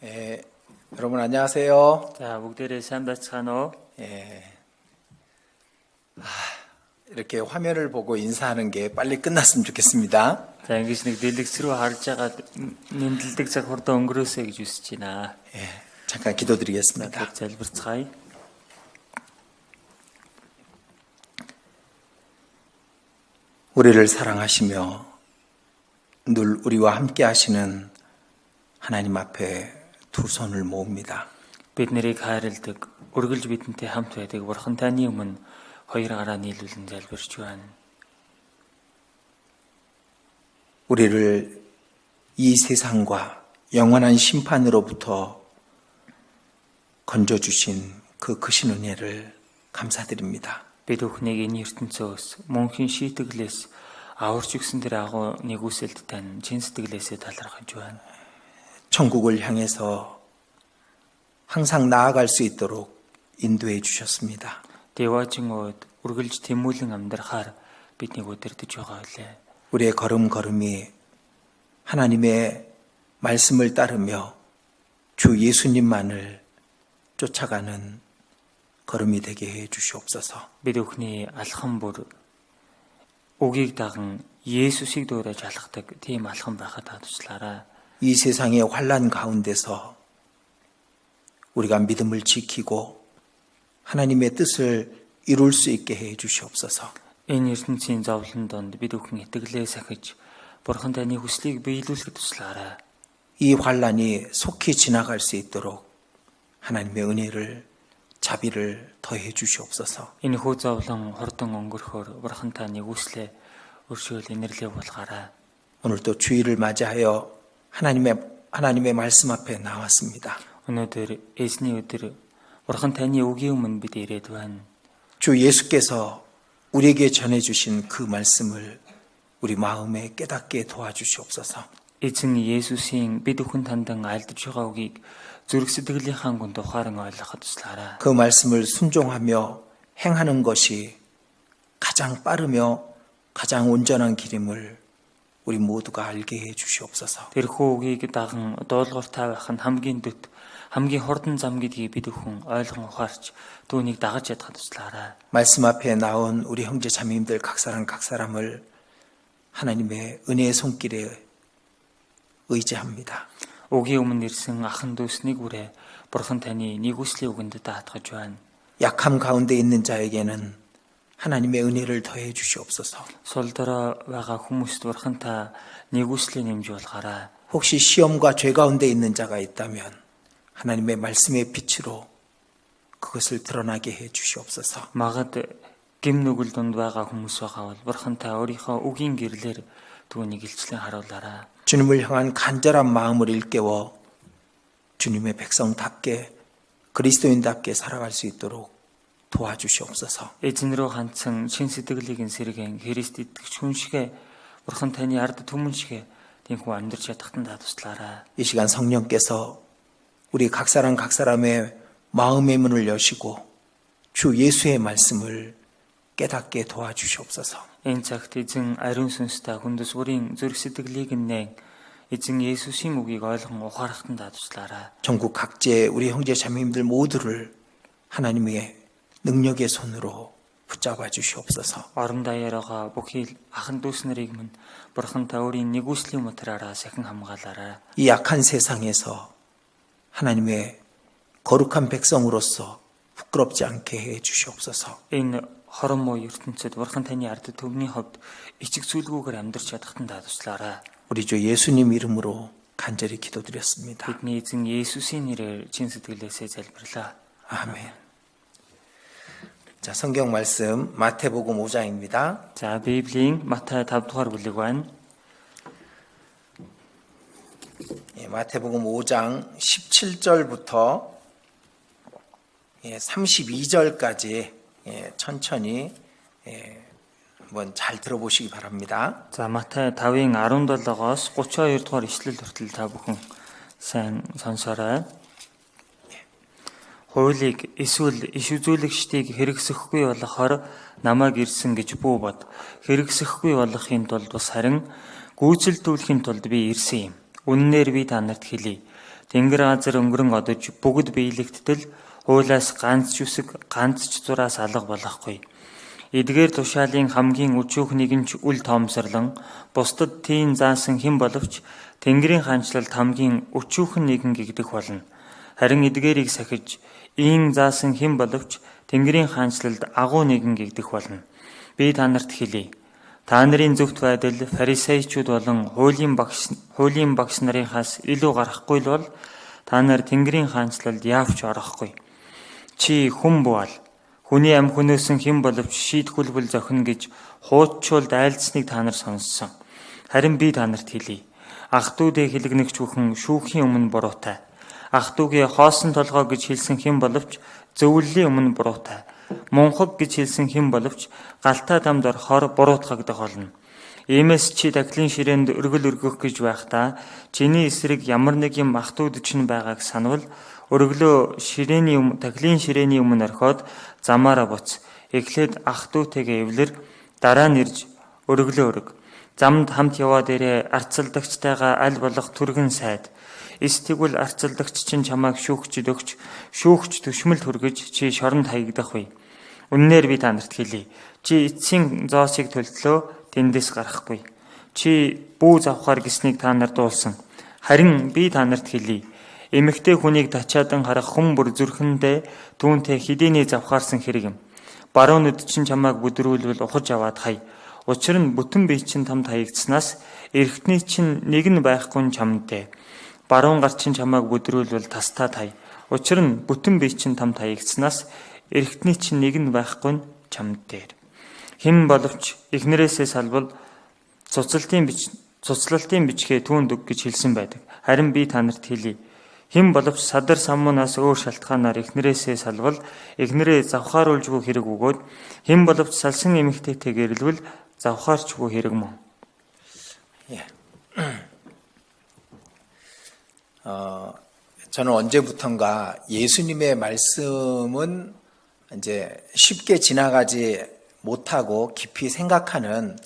여러분 안녕하세요. 자, бүгдээрээ сайн байцгаана уу? 이렇게 화면을 보고 인사하는 게 빨리 끝났으면 좋겠습니다. За, ингэж нэг дэлгэц рүү харж агаад мэдлэлдэг цаг хурдан өнгөрөөсэй гэж хүсэж байна. 잠깐 기도드리겠습니다. залбирцгаая. 우리를 사랑하시며 늘 우리와 함께 하시는 하나님 앞에 두 손을 모읍니다. Бид нарыг хайрладаг, үргэлж бидэнтэй хамт байдаг Бурхан таны өмнө хоёр гараа нийлүүлэн залбирч байна. 우리를 이 세상과 영원한 심판으로부터 건져주신 그 크신 은혜를 감사드립니다. Бид бүхнийг энэ ертөнцөөс мөнхийн шийтгэлээс аварч өгсөн тэр агуу нэгүсэлд тань чин сэтгэлээсээ талархаж байна. 천국을 향해서 항상 나아갈 수 있도록 인도해 주셨습니다. Дэважин ууд үргэлж тэмүүлэн амьдрахаар биднийг удирдах байгаа үлээ. 우리의 걸음걸음이 하나님의 말씀을 따르며 주 예수님만을 쫓아가는 걸음이 되게 해 주시옵소서. Бид бүхний алхам бүр үгийг даган Есүсийг дөөрэж алхдаг тийм алхам байхад туслаарай. 이 세상의 환난 가운데서 우리가 믿음을 지키고 하나님의 뜻을 이룰 수 있게 해 주시옵소서. Энэ ертөнцийн зовлон донд бид бүхэн итгэлээ сахиж Бурхан таны хүслийг биелүүлэхэд туслаарай. 이 환난이 속히 지나갈 수 있도록 하나님의 은혜를 자비를 더해 주시옵소서. Энэ хүү зовлон хурдан өнгөрөхөөр Бурхан таны хүслээ өршөөл инэрлээ болгаарай. 오늘 또 주일을 맞이하여 하나님의 말씀 앞에 나왔습니다. Өнөөдөр эзний өдөр Бурхан таны үгийн өмнө бид ирээд байна. 주 예수께서 우리에게 전해주신 그 말씀을 우리 마음에 깨닫게 도와주시옵소서. Эзэн Есүсийн бид бүхэн тандан альдж байгаа үгийг зүрх сэтгэлийнхаа гүнд ухаан ойлгоход туслаарай. 그 말씀을 순종하며 행하는 것이 가장 빠르며 가장 온전한 길임을 우리 모두가 알게 해 주시옵소서. Тэрхүү үгийг даган дуулууртай байх нь хамгийн дөт, хамгийн хурдан зам гэдгийг бид бүхэн ойлгон ухаарч түүнийг дагаж ядахад туслаарай. 말씀 앞에 나온 우리 형제 자매님들 각 사람을 하나님의 은혜의 손길에 의지합니다. Үгийн өмнө ирсэн ахан дүүснийг үрээ Бурхан таны нэгүслийн үгэнд даатгаж байна. 약함 가운데 있는 자에게는 하나님의 은혜를 더해 주시옵소서. Сулдраа байгаа хүмүүст Бурхан та нэгүслийг нэмж болгаарай. 혹시 시험과 죄 가운데 있는 자가 있다면 하나님의 말씀의 빛으로 그것을 드러나게 해 주시옵소서. Магад гим нүгэл дунд байгаа хүмүүс байгаа бол Бурхан та өөрийнхөө үгийн гэрлэр түүнийг илчлэн харуулаарай. 주님을 향한 간절한 마음을 일깨워 주님의 백성답게 그리스도인답게 살아갈 수 있도록 도와주시옵소서. Эзэн рүү хандсан чин сэтгэлийг сэргэн Христ итгэж хүн шигэ Бурхан таны ард түмэн шигэ тиймхүү амьдрч чадахтан туслаарай. 이 시간 성령께서 우리 각 사람의 마음의 문을 여시고 주 예수의 말씀을 깨닫게 도와주시옵소서. Энэ цагт эзэн ариун сүнстэй хүндэс бүрийн зүрх сэтгэлийг нээн эзэн Есүсийн үгийг ойлгон ухаарахтан туслаарай. 전국 각지의 우리 형제 자매님들 모두를 하나님의 능력의 손으로 붙잡아 주시옵소서. Орон даяараа бүхий ахан дүүс нарыг мань Бурхан та өөрийн нэгүслийн материалаа сахин хамгаалаарай. 이 약한 세상에서 하나님의 거룩한 백성으로서 부끄럽지 않게 해 주시옵소서. Энэ хорон муу ертөнцид Бурхан таны ард түмний хувьд ичиг зүйлгүйгээр амьдрч чадахтан туслаарай. 우리 주 예수님 이름으로 간절히 기도드렸습니다. Бидний эзэн Есүсийн нэрээр чин сэтгэлээсээ залбирлаа. 아멘. 자, 성경 말씀 마태복음 5장입니다. За, Библийн Матай 5 дугаар бүлэг байна. 마태복음 5장 17절부터 32절까지 천천히 한번 잘 들어보시기 바랍니다. За, Матай 5-ын 17-оос 32 дугаар ишлэл хүртэл та бүхэн сайн сонсоорой. Хуулийг эсвэл иш үзүүлэгчдийг хэрэгсэхгүй болохоор намайг ирсэн гэж бүү бод. Хэрэгсэхгүй болохын тулд бас харин гүйцэлдүүлэхийн тулд би ирсэн юм. Үннээр би та нарт хэлье. тэнгэр газар өнгөрөн одож бүгд биелэгдтэл хуулаас ганц ч үсэг ганц ч зураас алга болохгүй. Эдгээр тушаалын хамгийн өчүүхнийг нь ч үл тоомсорлон бусдад тийм заасан хэн боловч Тэнгэрийн хаанчлалд хамгийн өчүүхэн нэгэн гэгдэх болно. Харин эдгээрийг сахиж ийн заасан хэн боловч Тэнгэрийн хаанчлалд агуу нэгэн гэгдэх болно. Би та нарт хэлье. Та нарын зөвхт байдал фарисеучуд болон хуулийн багш нарынхаас илүү гарахгүй л бол та нар Тэнгэрийн хаанчлалд яавч орохгүй. Чи хүн буул. Хүний амь хөнөөсөн хэн боловч шийтгүүлбэл зохино гэж хууччуулд айлдсныг та нар сонссон. Харин би та нарт хэлье. Ах トゥ дэ хэлгэнэгч бүхэн шүүхийн өмнө буруутай. Ах トゥ гээ хоосон толгой гэж хэлсэн хэн боловч зөвлөлийн өмнө буруутай. Мунхаг гэж хэлсэн хэн боловч галтай тамд орохоор буруутгагдах болно. Иймээс чи дахлын ширээнд өргөл өргөх гэж байхдаа чиний эсрэг ямар нэг юм ах トゥ дэж нь байгааг санавал өргөлөө дахлын ширээний өмнө орхиод замаараа буц. Эхлээд ах トゥ тэгээ эвлэр дараа нь ирж өргөлөө өрг. Замд хамт яваа дээрээ арцалдагчтайгаа аль болох түргэн сайд. Эсвэл арцалдагч чинь чамайг шүүгчд өгч шүүгч төшмөл хүргэж чи шоронд хаягдах вэ. Үннээр би та нарт хэлье. Чи эцсийн зоосыг төлтлөө тэндээс гарахгүй. Чи бүү завхаар гиснийг та нар дуулсан. Харин би та нарт хэлье. Эмэгтэй хүнийг тачаадан харах хүн бүр зүрхэндээ түүнтэй хэдийний завхаарсан хэрэг юм. Баруун нүд чинь чамайг бүдрүүлвэл ухаж аваад хай. Учир нь бүтэн бие чинь тамд хаягдснаас эргэтний чинь нэг нь байхгүй чамдээ. Баруун гар чинь чамайг бүдрүүлвэл тастаа тай. Учир нь бүтэн бие чинь тамд хаягдснаас эргэтний чинь нэг нь байхгүй чамд дээр. Хэн боловч эхнэрээсээ салбал цуцлалтын бичгээ түүнд өг гэж хэлсэн байдаг. Харин би та нарт хэлье. Хэн боловч садар саммунаас өөр шалтгаанаар эхнэрээсээ салбал эхнэрээ завхааруулжгүй хэрэг өгөөд хэн боловч салсан эмэгтэйтэй гэрэлвэл завхаарчгүй хэрэг мөн. 저는 언제부턴가 예수님의 말씀은 이제 쉽게 지나가지 못하고 깊이 생각하는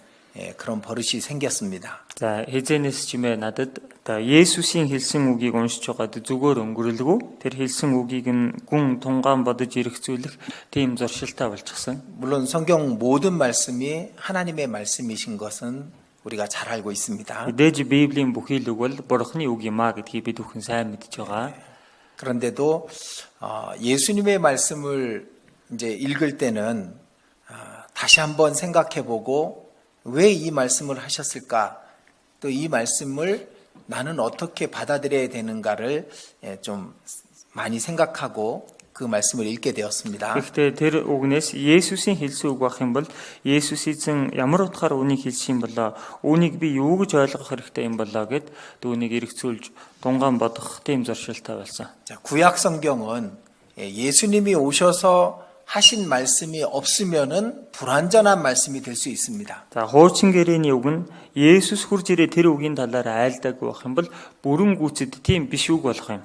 그런 버릇이 생겼습니다. За хэзэнээс чимээ надад Есүсийн хэлсэн үгийг уншиж байгаад зүгээр өнгөрөлгүй тэр хэлсэн үгийг нь гүн тунгаан бодож эргцүүлэх тийм зоршилтой болчихсон. 물론 성경 모든 말씀이 하나님의 말씀이신 것은 우리가 잘 알고 있습니다. Мэдээж Библийн бүхий л үг бол Бурхны үг юм а гэдгийг бид бүхэн сайн мэдж байгаа. 그런데도 예수님의 말씀을 이제 읽을 때는 다시 한번 생각해보고 왜 이 말씀을 하셨을까? 또 이 말씀을 나는 어떻게 받아들여야 되는가를 좀 많이 생각하고 그 말씀을 읽게 되었습니다. Гэхдээ тэр үгнээс Есүсийн хэлсэн үг байх юм бол Есүс эзэн ямар утгаар үнийг хэлсэн юм болоо? Үүнийг би юу гэж ойлгох хэрэгтэй юм болоо гэд түүнийг эргцүүлж тунгаан бодох тийм зоршилтой болсон. 자, 구약 성경은 예수님이 오셔서 하신 말씀이 없으면은 불완전한 말씀이 될 수 있습니다. За хуучин гэрээний үг нь Есүс хурж ирээ тэр үгийн талаар айлдаг байх юм бол бүрэн гүйцэд тийм биш үг болох юм.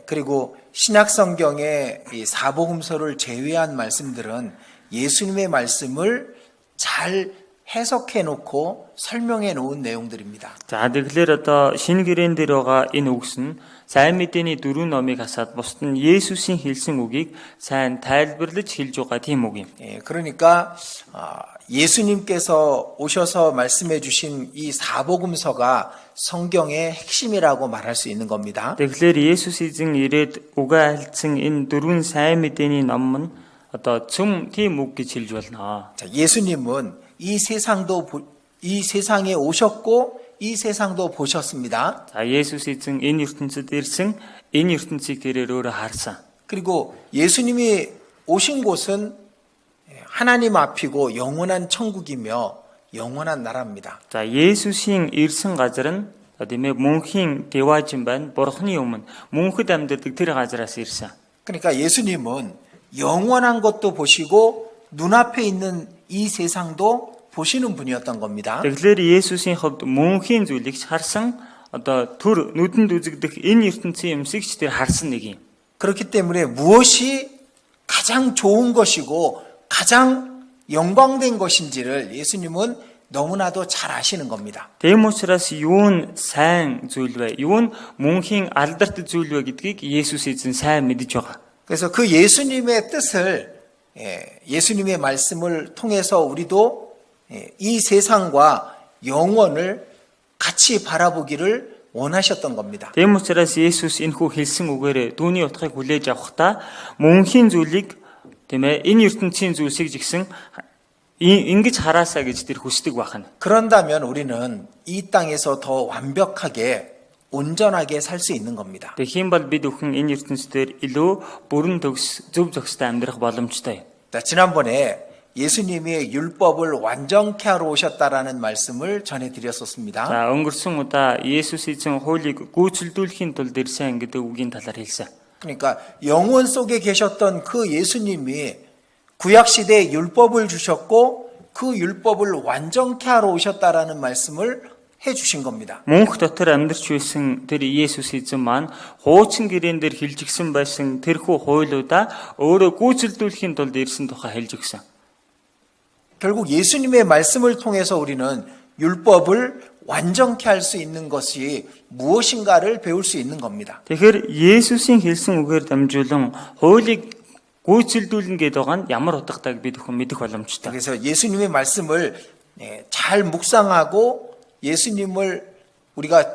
그리고 신약 성경의 이 사복음서를 제외한 말씀들은 예수님의 말씀을 잘 해석해 놓고 설명해 놓은 내용들입니다. За тэгэхээр одоо шинэ гэрээн дээр байгаа энэ үгс нь сайн мэдээний дөрвөн номыг хасаад бусд нь Есүсийн хэлсэн үгийг сайн тайлбарлаж хэлж байгаа тийм үг юм. 그러니까 예수님께서 오셔서 말씀해 주신 이 사복음서가 성경의 핵심이라고 말할 수 있는 겁니다. Тэгэхээр Есүс эзэн ирээд үгээ альцсан энэ дөрвөн сайн мэдээний ном нь одоо цөм тийм үг гэж хэлж болно. 자, 예수님은 이 세상에 오셨고 이 세상도 보셨습니다. За Есүс эзэн энэ ертөнцид ирсэн, энэ ертөнцийг тэрээр өөрөө харсан. 그리고 예수님이 오신 곳은 하나님 앞이고 영원한 천국이며 영원한 나라입니다. За Есүсийн ирсэн газар нь тийм ээ мөнхийн дэваажин байна. Бурхны өмнө мөнхөд амьдардаг тэр газараас ирсэн. 그러니까 예수님은 영원한 것도 보시고 눈앞에 있는 이 세상도 보시는 분이었던 겁니다. Тэгэхээр Есүсийн хувьд мөнхийн зүйлийг харсан одоо төр нүдэнд үзэгдэх энэ ертөнцийн юмсыг ч тэр харсан нэг юм. 그렇기 때문에 무엇이 가장 좋은 것이고 가장 영광된 것인지를 예수님은 너무나도 잘 아시는 겁니다. Тийм учраас юу нь сайн зүйл вэ? Юу нь мөнхийн алдарт зүйл вэ гэдгийг Есүс эзэн сайн мэдж байгаа. 그래서 그 예수님의 뜻을 예수님의 말씀을 통해서 우리도 이 세상과 영원을 같이 바라보기를 원하셨던 겁니다. Тийм учраас Есүс энэхүү хэлсэн үгээр дүүний утгыг хүлээж авахдаа мөнхийн зүйлийг тийм ээ энэ ертөнцийн зүйлсийг жигсэн ингэж хараасаа гэж тэр хүсдэг байна. 그런다면 우리는 이 땅에서 더 완벽하게 온전하게 살 수 있는 겁니다. Тэгхийн бол бид бүхэн энэ ертөнцийн илүү бүрэн төгс зөв зөвхөстэй амьдрах боломжтой. 자, 지난번에 예수님이 율법을 완전케 하러 오셨다라는 말씀을 전해드렸었습니다. За өнгөрсөн удаа Есүс эзэн хуулийг гүйцэлдүүлэхийн тулд ирсэн гэдэг үгийн талаар хэлсэн. 그러니까 영원 속에 계셨던 그 예수님이 구약 시대에 율법을 주셨고 그 율법을 완전케 하러 오셨다라는 말씀을 해 주신 겁니다. Мөнх дотор амьдарч байсан тэр Есүс эзэн маань хуучин гэрээн дээр хилжигсэн байсан тэрхүү хуйлуудаа өөрөө гүйцэлдүүлэхийн тулд ирсэн тухай хэлж өгсөн. 결국 예수님의 말씀을 통해서 우리는 율법을 완전케 할 수 있는 것이 무엇인가를 배울 수 있는 겁니다. Тэгэхээр Есүсийн хэлсэн үгээр дамжуулан хуулийг гүйцэлдүүлнэ гэдэг байгаа нь ямар утгатайг бид бүхэн мэдэх боломжтой. 그래서 예수님의 말씀을 잘 묵상하고 예수님을 우리가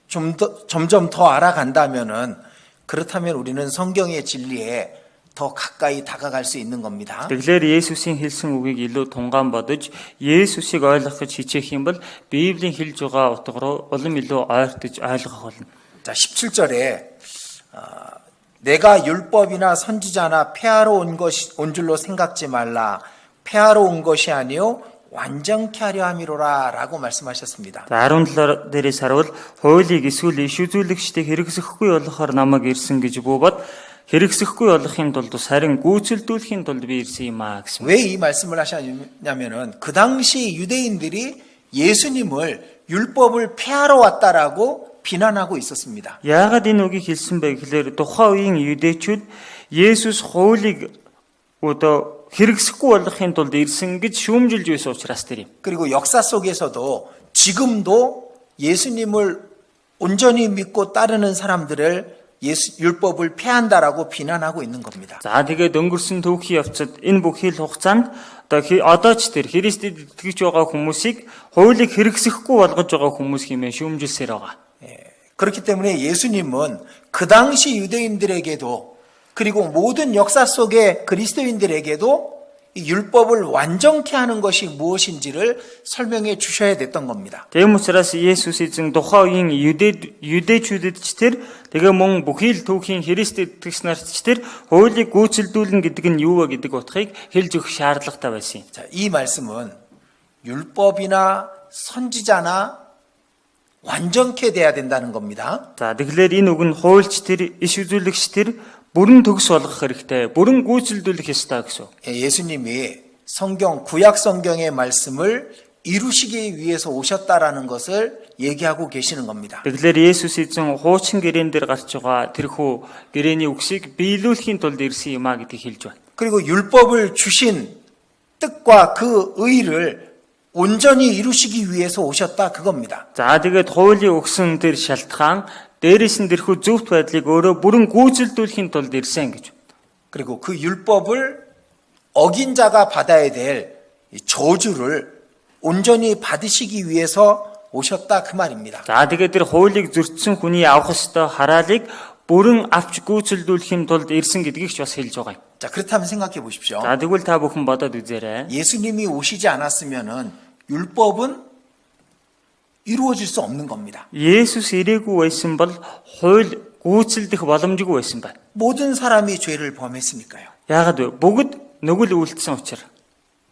점점 더 알아간다면은 그렇다면 우리는 성경의 진리에 더 가까이 다가갈 수 있는 겁니다. Тэгэхээр Есүсийн хэлсэн үгийг илүү тунгаан бодож, Есүсийг ойлгох гэж хичээх юм бол Библийн хэлж байгаа утга руу улам илүү ойртож ойлгох болно. 자, 17절에 내가 율법이나 선지자나 폐하러 온 줄로 생각지 말라. 폐하러 온 것이 아니요 완전케 하려 함이로라라고 말씀하셨습니다. 17 дээрээс харуул хуулийг эсвэл иш үзүүлэгчдийг хэрэгсэхгүй болохоор намайг ирсэн гэж бөгөөд хэрэгсэхгүй болохын тулд харин гүйцэлдүүлэхийн тулд би ирсэн юм аа гэсэн. 왜 이 말씀을 하셨냐면은 그 당시 유대인들이 예수님을 율법을 폐하러 왔다라고 비난하고 있었습니다. Яагаад энэ үгийг хэлсэн бэ гэхээр тухайн үеийн юдэчүүд Есүс хуулийг одоо хэрэгсэхгүй болохын тулд ирсэн гэж шүүмжилж байсан учраас тэр юм. 그리고 역사 속에서도 지금도 예수님을 온전히 믿고 따르는 사람들을 율법을 폐한다라고 비난하고 있는 겁니다. За тэгээд өнгөрсөн түүхийн явцад энэ бүх хил хугацаанд одоо ч тэр Христэд итгэж байгаа хүмүүсийг хуулийг хэрэгсэхгүй болгож байгаа хүмүүс хэмээн шүүмжилсээр байгаа. 그렇기 때문에 예수님은 그 당시 유대인들에게도 그리고 모든 역사 속의 그리스도인들에게도 이 율법을 완전케 하는 것이 무엇인지를 설명해 주셔야 됐던 겁니다. Тийм учраас Есүс эзэн тухайн үеийн юдэчүүдэд ч тэр тэгээ мөн бүхий л түүхийн Христэд итгэж нарт ч тэр хуулийг гүйцэлдүүлнэ гэдэг нь юу вэ гэдэг утгыг хэлж өгөх шаардлагатай байсан юм. 자, 이 말씀은 율법이나 선지자나 완전케 돼야 된다는 겁니다. За тэгэхээр энэ үг нь хуульч тэр иш үзүүлэгч тэр бүрэн төгс болгох хэрэгтэй. Бүрэн гүйцэлдүүлэх ёстой гэсэн. 예수님이 구약 성경의 말씀을 이루시기 위해서 오셨다라는 것을 얘기하고 계시는 겁니다. Тэгэхээр Есүс эзэн хуучин гэрээн дээр гарч байгаа тэрхүү гэрэний үгсийг биелүүлэхийн тулд ирсэн юм а гэдгийг хэлж байна. 그리고 율법을 주신 뜻과 그 의를 온전히 이루시기 위해서 오셨다 그겁니다. За тэгээд хуулийн өгсөн тэр шалтгаан дээрээс нь тэрхүү зөвхт байдлыг өөрөө бүрэн гүйцэлдүүлэхийн тулд ирсэн гэж. 그리고 그 율법을 어긴 자가 받아야 될 저주를 온전히 받으시기 위해서 오셨다 그 말입니다. За тэгээд тэр хуулийг зөрчсөн хүний авах ёстой хараалыг бүрэн авч гүйцэлдүүлэхийн тулд ирсэн гэдгийг ч бас хэлж байгаа юм. 자, 그렇다면 생각해 보십시오. За тэгвэл та бүхэн бодоод үзээрэй. 예수님이 오시지 않았으면은 율법은 이루어질 수 없는 겁니다. Есүс ирээгүй байсан бол хууль гүйцэлдэх боломжгүй байсан байна. 모든 사람이 죄를 범했으니까요. Яагаад вэ? Бүгд нүгэл үйлдсэн учраас.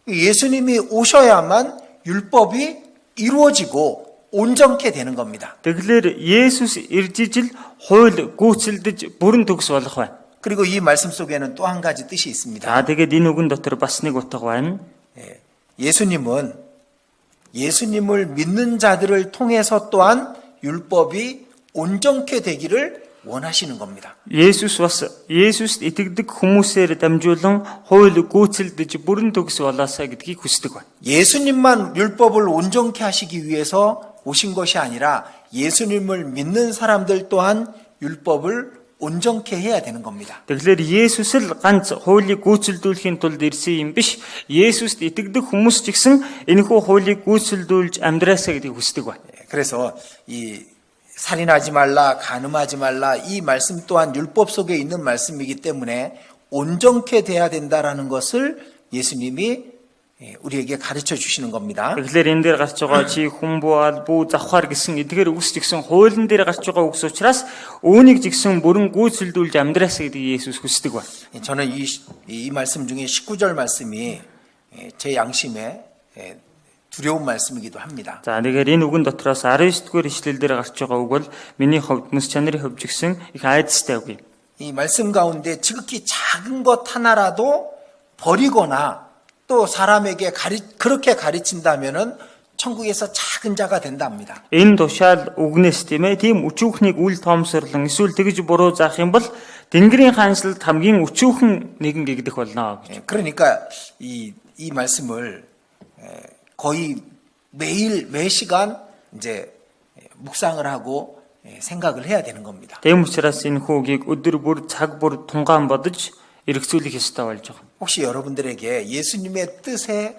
예수님이 오셔야만 율법이 이루어지고 온전케 되는 겁니다. Тэгэхээр Есүс ирж ижил хууль гүйцэлдэж бүрэн төгс болох байна. 그리고 이 말씀 속에는 또 한 가지 뜻이 있습니다. За тэгээд энэ үгэн дотор бас нэг утга байна. 예수님을 믿는 자들을 통해서 또한 율법이 온전케 되기를 원하시는 겁니다. Есүс бас Есүст итгэдэг хүмүүсээр дамжуулан хууль гүйцэлдэж бүрэн төгс болоосаа гэдгийг хүсдэг байна. 예수님만 율법을 온전케 하시기 위해서 오신 것이 아니라 예수님을 믿는 사람들 또한 율법을 온전케 해야 되는 겁니다. Тэгэхээр Есүс л ганц хуулийг гүйцэлдүүлэхийн тулд ирсэн юм биш. Есүст итгэдэг хүмүүс ч гэсэн энэхүү хуулийг гүйцэлдүүлж амьдраасаа гэдгийг хүсдэг байна. 그래서 이 살인하지 말라, 간음하지 말라 이 말씀 또한 율법 속에 있는 말씀이기 때문에 온전케 돼야 된다라는 것을 예수님이 우리에게 가르쳐 주시는 겁니다. Тэгэхээр энэ дээр гарч байгаа чи хүмүүл бүү завхаар гэсэн эдгээр үгс жигсэн хуулийн дээр гарч байгаа үгс учраас үүнийг жигсэн бүрэн гүйцэлдүүлж амьдраасаа гэдгийг Есүс хүсдэг байна. 저는 이 말씀 중에 19절 말씀이 제 양심에 두려운 말씀이기도 합니다. За тэгэхээр энэ үгэн дотроос 19-р ишлэл дээр гарч байгаа үг бол миний хувьд мэс чанарын хувьд жигсэн их айдастай үг юм. 이 말씀 가운데 지극히 작은 것 하나라도 버리거나 또 사람에게 그렇게 가르친다면은 천국에서 작은 자가 된답니다. Энэ тушаал үгнээс тийм ээ тийм өчүүхнийг үл тоомсорлон эсвэл тэгж буруу заах юм бол Тэнгэрийн хаанчлалд хамгийн өчүүхэн нэгэн гэгдэх болно гэж. 그러니까 이 말씀을 거의 매일 매 시간 이제 묵상을 하고 생각을 해야 되는 겁니다. Тийм учраас энэ хүүгийг өдөр бүр цаг бүр тунгаан бодож эргцүүлэх ёстой болж байгаа. 혹시 여러분들에게 예수님의 뜻에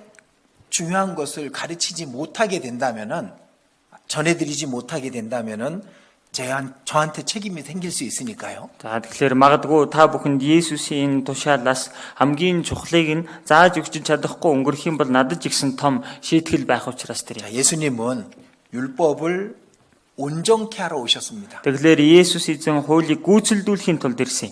중요한 것을 가르치지 못하게 된다면은 전해드리지 못하게 된다면은 저한테 책임이 생길 수 있으니까요. За тэгэхээр магадгүй та бүхэнд Есүсийн тушаалаас хамгийн чухлыг нь зааж өгч чадахгүй өнгөрөх юм бол надад ч ихсэн том шийтгэл байх учраас тэр юм. 예수님은 율법을 온전케 하러 오셨습니다. Тэгэхээр Есүс эзэн хуулийг гүйцэлдүүлэхийн тулд ирсэн.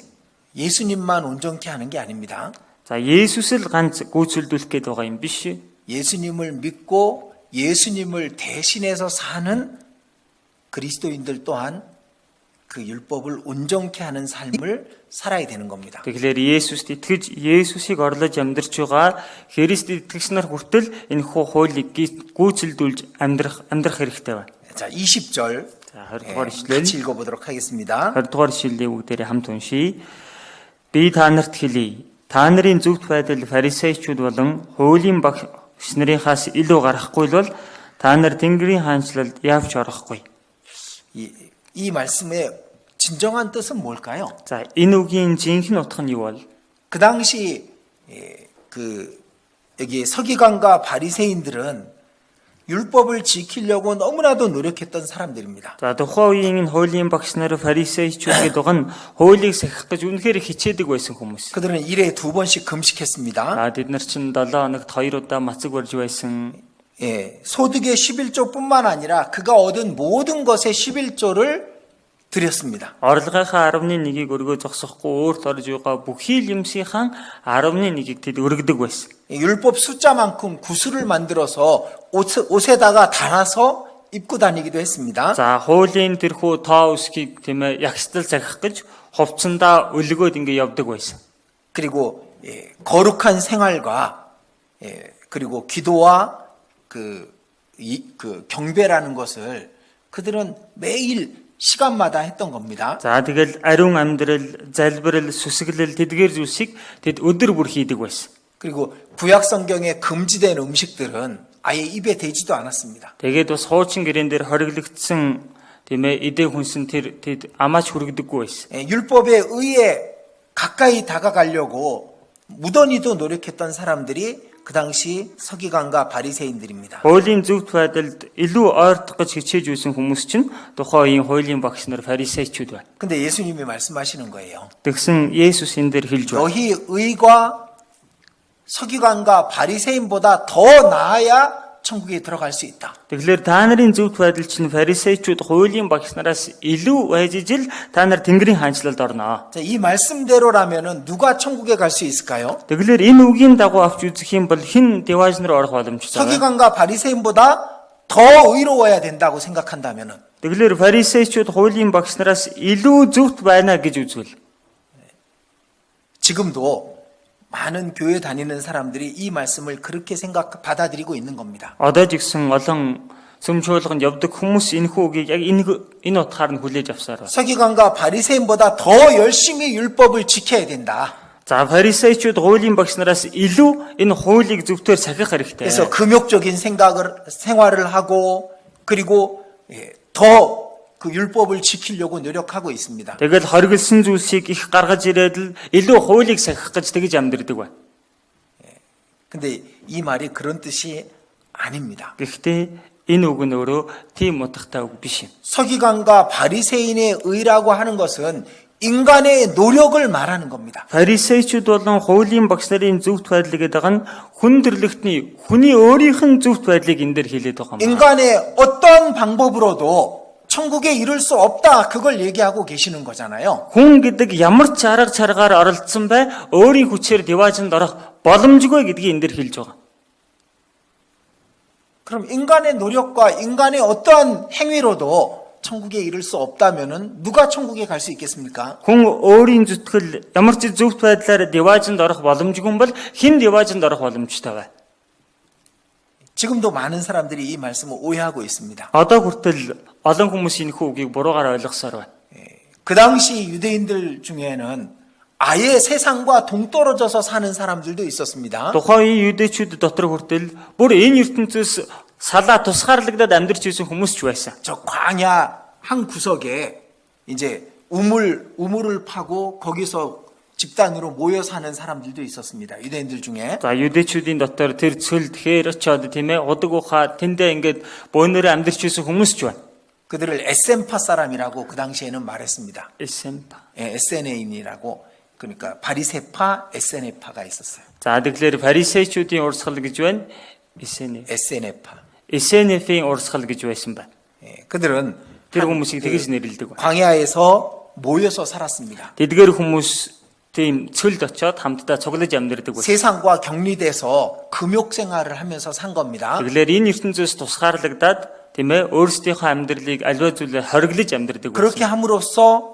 예수님만 온전케 하는 게 아닙니다. За Есүс л ганц гүйцэлдүүлэх гээд байгаа юм биш. 예수님을 믿고 예수님을 대신해서 사는 그리스도인들 또한 그 율법을 온전케 하는 삶을 살아야 되는 겁니다. Тэгэхээр Есүст итгэж Есүсийг орлож амьдрч байгаа Христ итгэгч нар хүртэл энэ хуулийг гүйцэлдүүлж амьдрах хэрэгтэй байна. 자, 20절 За 20-р ишлэл 같이 읽어보도록 하겠습니다. 20-р ишлэлийг бүгдээрээ хамт уншийе. Би та нарт хэлье. Та нарын зөвхт байдал фарисеучуд болон хуулийн багш нарынхаас илүү гарахгүй бол та нар Тэнгэрийн хаанчлалд явж орохгүй. 이 말씀의 진정한 뜻은 뭘까요? За энэ үгийн жинхэнэ утга нь юу бол? 그 당시 여기 서기관과 바리새인들은 율법을 지키려고 너무나도 노력했던 사람들입니다. За тухайн үеийн хуулийн багш нар фарисеучуд гэдэг нь хуулийг сахих гэж үнэхээр хичээдэг байсан хүмүүс. 그들은 일에 2번씩 금식했습니다. А бид нар чинь 7 хоногт 2 удаа мацаг барьж байсан. 소득의 11조뿐만 아니라 그가 얻은 모든 것의 11조를 드렸습니다. Орлогынхаа 11%-ийг өргөө зогсохгүй өөрт орж байгаа бүхий л юмсынхаа 11%-ийг тэд өргөдөг байсан. 율법 숫자만큼 구슬을 만들어서 옷에다가 달아서 입고 다니기도 했습니다. За хуулийн тэрхүү тоо үсгийг тийм ээ ягштал захих гэж хувцсандаа өлгөөд ингэ явдаг байсан. 그리고 거룩한 생활과 그리고 기도와 그 경배라는 것을 그들은 매일 시간마다 했던 겁니다. За тэгэл ариун амьдрал, залбирал, сүсгэлэл тэдгээр зүйлсийг тэд өдөр бүр хийдэг байсан. 그리고 구약 성경에 금지된 음식들은 아예 입에 대지도 않았습니다. Тэгээд бас хуучин гэрэн дээр хориглогдсон тийм ээ эдээ хүнсэн тэр тэд амаач хүргдэггүй байсан. 율법의 의에 가까이 다가가려고 무던히도 노력했던 사람들이 그 당시 서기관과 바리새인들입니다. Хуулийн зөвхт байдалд илүү ойртох гэж хичээж байсан хүмүүс чинь тухайн үеийн хуулийн багш нар фарисеучуд байна. 근데 예수님이 말씀하시는 거예요. Тэгсэн Есүс энэ дээр хэлж байна. 너희 의가 서기관과 바리새인보다 더 나아야 천국에 들어갈 수 있다. Тэгэхээр та нарын зөвхт байдал чинь фарисеучуд хуулийн багш нараас илүү байж ижил та нар Тэнгэрийн хаанчлалд орно. 자, 이 말씀대로라면은 누가 천국에 갈 수 있을까요? Тэгэхээр энэ үгийн дагуу авч үзэх юм бол хэн деваж нар орох боломжтой вэ? 서기관과 바리새인보다 더 의로워야 된다고 생각한다면은 Тэгэхээр фарисеучуд хуулийн багш нараас илүү зөвхт байна гэж үзвэл 지금도 많은 교회 다니는 사람들이 이 말씀을 그렇게 받아들이고 있는 겁니다. одоо жигсэн олон сүмжүүлгэн явдаг хүмүүс энэхүү үгийг яг энэ утгаар нь хүлээж авсаар байна. 서기관과 바리새인보다 더 열심히 율법을 지켜야 된다. За фарисеучуд хуулийн багш нараас илүү энэ хуулийг зөвхөн сахих хэрэгтэй. 그래서 금욕적인 생활을 하고 그리고 더 그 율법을 지키려고 노력하고 있습니다. Тэгэл хориглосон зүйлсийг их гаргаж ирээд л илүү хуулийг сахих гэж тэгж амьдэрдэг байна. 근데 이 말이 그런 뜻이 아닙니다. Гэхдээ энэ үг нь өөрөө тийм утгатай үг биш юм. 서기관과 바리새인의 의라고 하는 것은 인간의 노력을 말하는 겁니다. Фарисеучуд болон хуулийн багш нарын зөвхт байдлыг гэдэг нь хүн төрлөختний хүний өөрийнх нь зөвхт байдлыг энэ дээр хэлээд байгаа юм. 인간의 어떤 방법으로도 천국에 이룰 수 없다. 그걸 얘기하고 계시는 거잖아요. Хүн гэдэг ямар ч арга чаргаар оролцсон бай өөрийн хүчээр деважинд орох боломжгүй гэдгийг энэ дээр хэлж байгаа. 그럼 인간의 노력과 인간의 어떠한 행위로도 천국에 이를 수 없다면은 누가 천국에 갈 수 있겠습니까? Хүн өөрийн зүтгэл ямар ч зөвхт байдлаар деважинд орох боломжгүй юм бол хэн деважинд орох боломжтой вэ? 지금도 많은 사람들이 이 말씀을 오해하고 있습니다. Одоо хүртэл олон хүмүүс энэ үгийг буруугаар ойлгосоор байна. 그 당시 유대인들 중에는 아예 세상과 동떨어져서 사는 사람들도 있었습니다. Тухайн үеийн юдэчүүд дотор хүртэл бүр энэ ертөнцөөс салаа тусгаарлагдаад амьдарч байсан хүмүүс ч байсан. 저 광야 한 구석에 이제 우물을 파고 거기서 집단으로 모여 사는 사람들도 있었습니다. 유대인들 중에. За юдэчүүдийн дотор тэр цөл тэгэхээр очоод тийм ээ удаг ухаа тэндээ ингээд бөөнөрөө амьдарч байсан хүмүүс ч байна. 그들을 에센파 사람이라고 그 당시에는 말했습니다. 에센파. 에세네인이라고. 그러니까 바리새파, 에세네파가 있었어요. За тэгэхээр фарисеучүүдийн урсгал гэж байна. 에세네파. 에세네фийн урсгал гэж байсан байна. 그들은 тэр хүмүүсийг тэгж нэрлэдэг байна. 광야에서 모여서 살았습니다. Тэдгээр хүмүүс тийм цөлд очоод хамтдаа цуглаж амьдардаг байсан. 세상과 격리돼서 금욕 생활을 하면서 산 겁니다. Тэгэхээр энэ ертөнцөөс тусгаарлагдаад тийм ээ өөрсдийнхөө амьдралыг аливаа зүйлээр хориглож амьдардаг 그렇게 байсан. 함으로써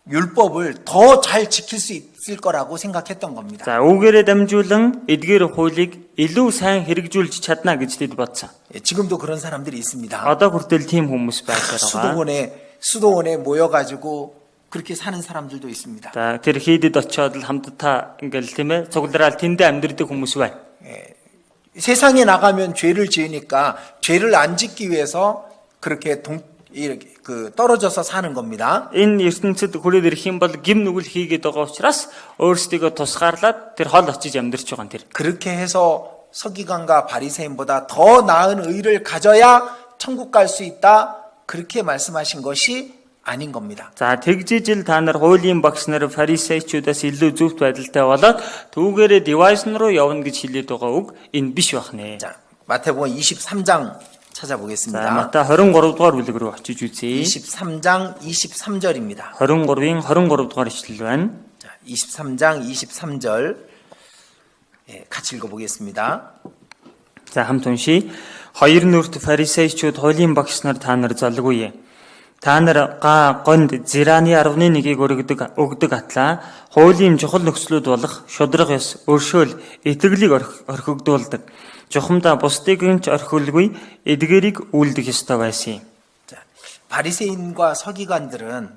율법을 더 잘 지킬 수 있을 거라고 생각했던 겁니다. За үүгээрээ дамжуулан эдгээр хуулийг илүү сайн хэрэгжүүлж чадна гэж тэд бодсон. 지금도 그런 사람들이 있습니다. Одоо хүртэл тийм хүмүүс байгаад байгаа. 수도원에 모여가지고 그렇게 사는 사람들도 있습니다. За тэр хийдэд очиод л хамтдаа ингээл тийм ээ цуглараад тэндээ амьдардаг хүмүүс байна. 세상에 나가면 죄를 지으니까 죄를 안 짓기 위해서 그렇게 떨어져서 사는 겁니다. Энэ ертөнцид хүрээд ирэх юм бол гим нүгэл хийгээд байгаа учраас өөрсдийгөө тусгаарлаад тэр хол очиж амьдарч байгаа юм тэр. 그렇게 해서 서기관과 바리새인보다 더 나은 의를 가져야 천국 갈 수 있다. 그렇게 말씀하신 것이 아닌 겁니다. За тэгжижил та нар хуулийн багш нар фарисеучудаас илүү зөвхт байдалтай болоод түүгээрээ девайс руу явна гэж хэлээд байгаа үг энэ биш бахнэ. 자, 마태복음 23장 За 찾아보겠습니다. Матай 23 дугаар бүлэг рүү очиж үзье. 23장 23절입니다. 23-ийн 23 дугаар ишлэл байна. 자, 23장 23절 같이 읽어보겠습니다. За хамт уншия. Хоёр нүрт фарисеучуд хуулийн багш нар та нар залгүйе. Та нар гонд зирааны 11-ийг өгдөг атлаа хуулийн чухал нөхцлүүд болох шудраг ёс, өршөөл, итгэлийг орхигдуулдаг. Жухамдаа бусдыг ч орхиулгүй эдгээрийг үйлдэх ёстой байсан. 자, 바리새인과 서기관들은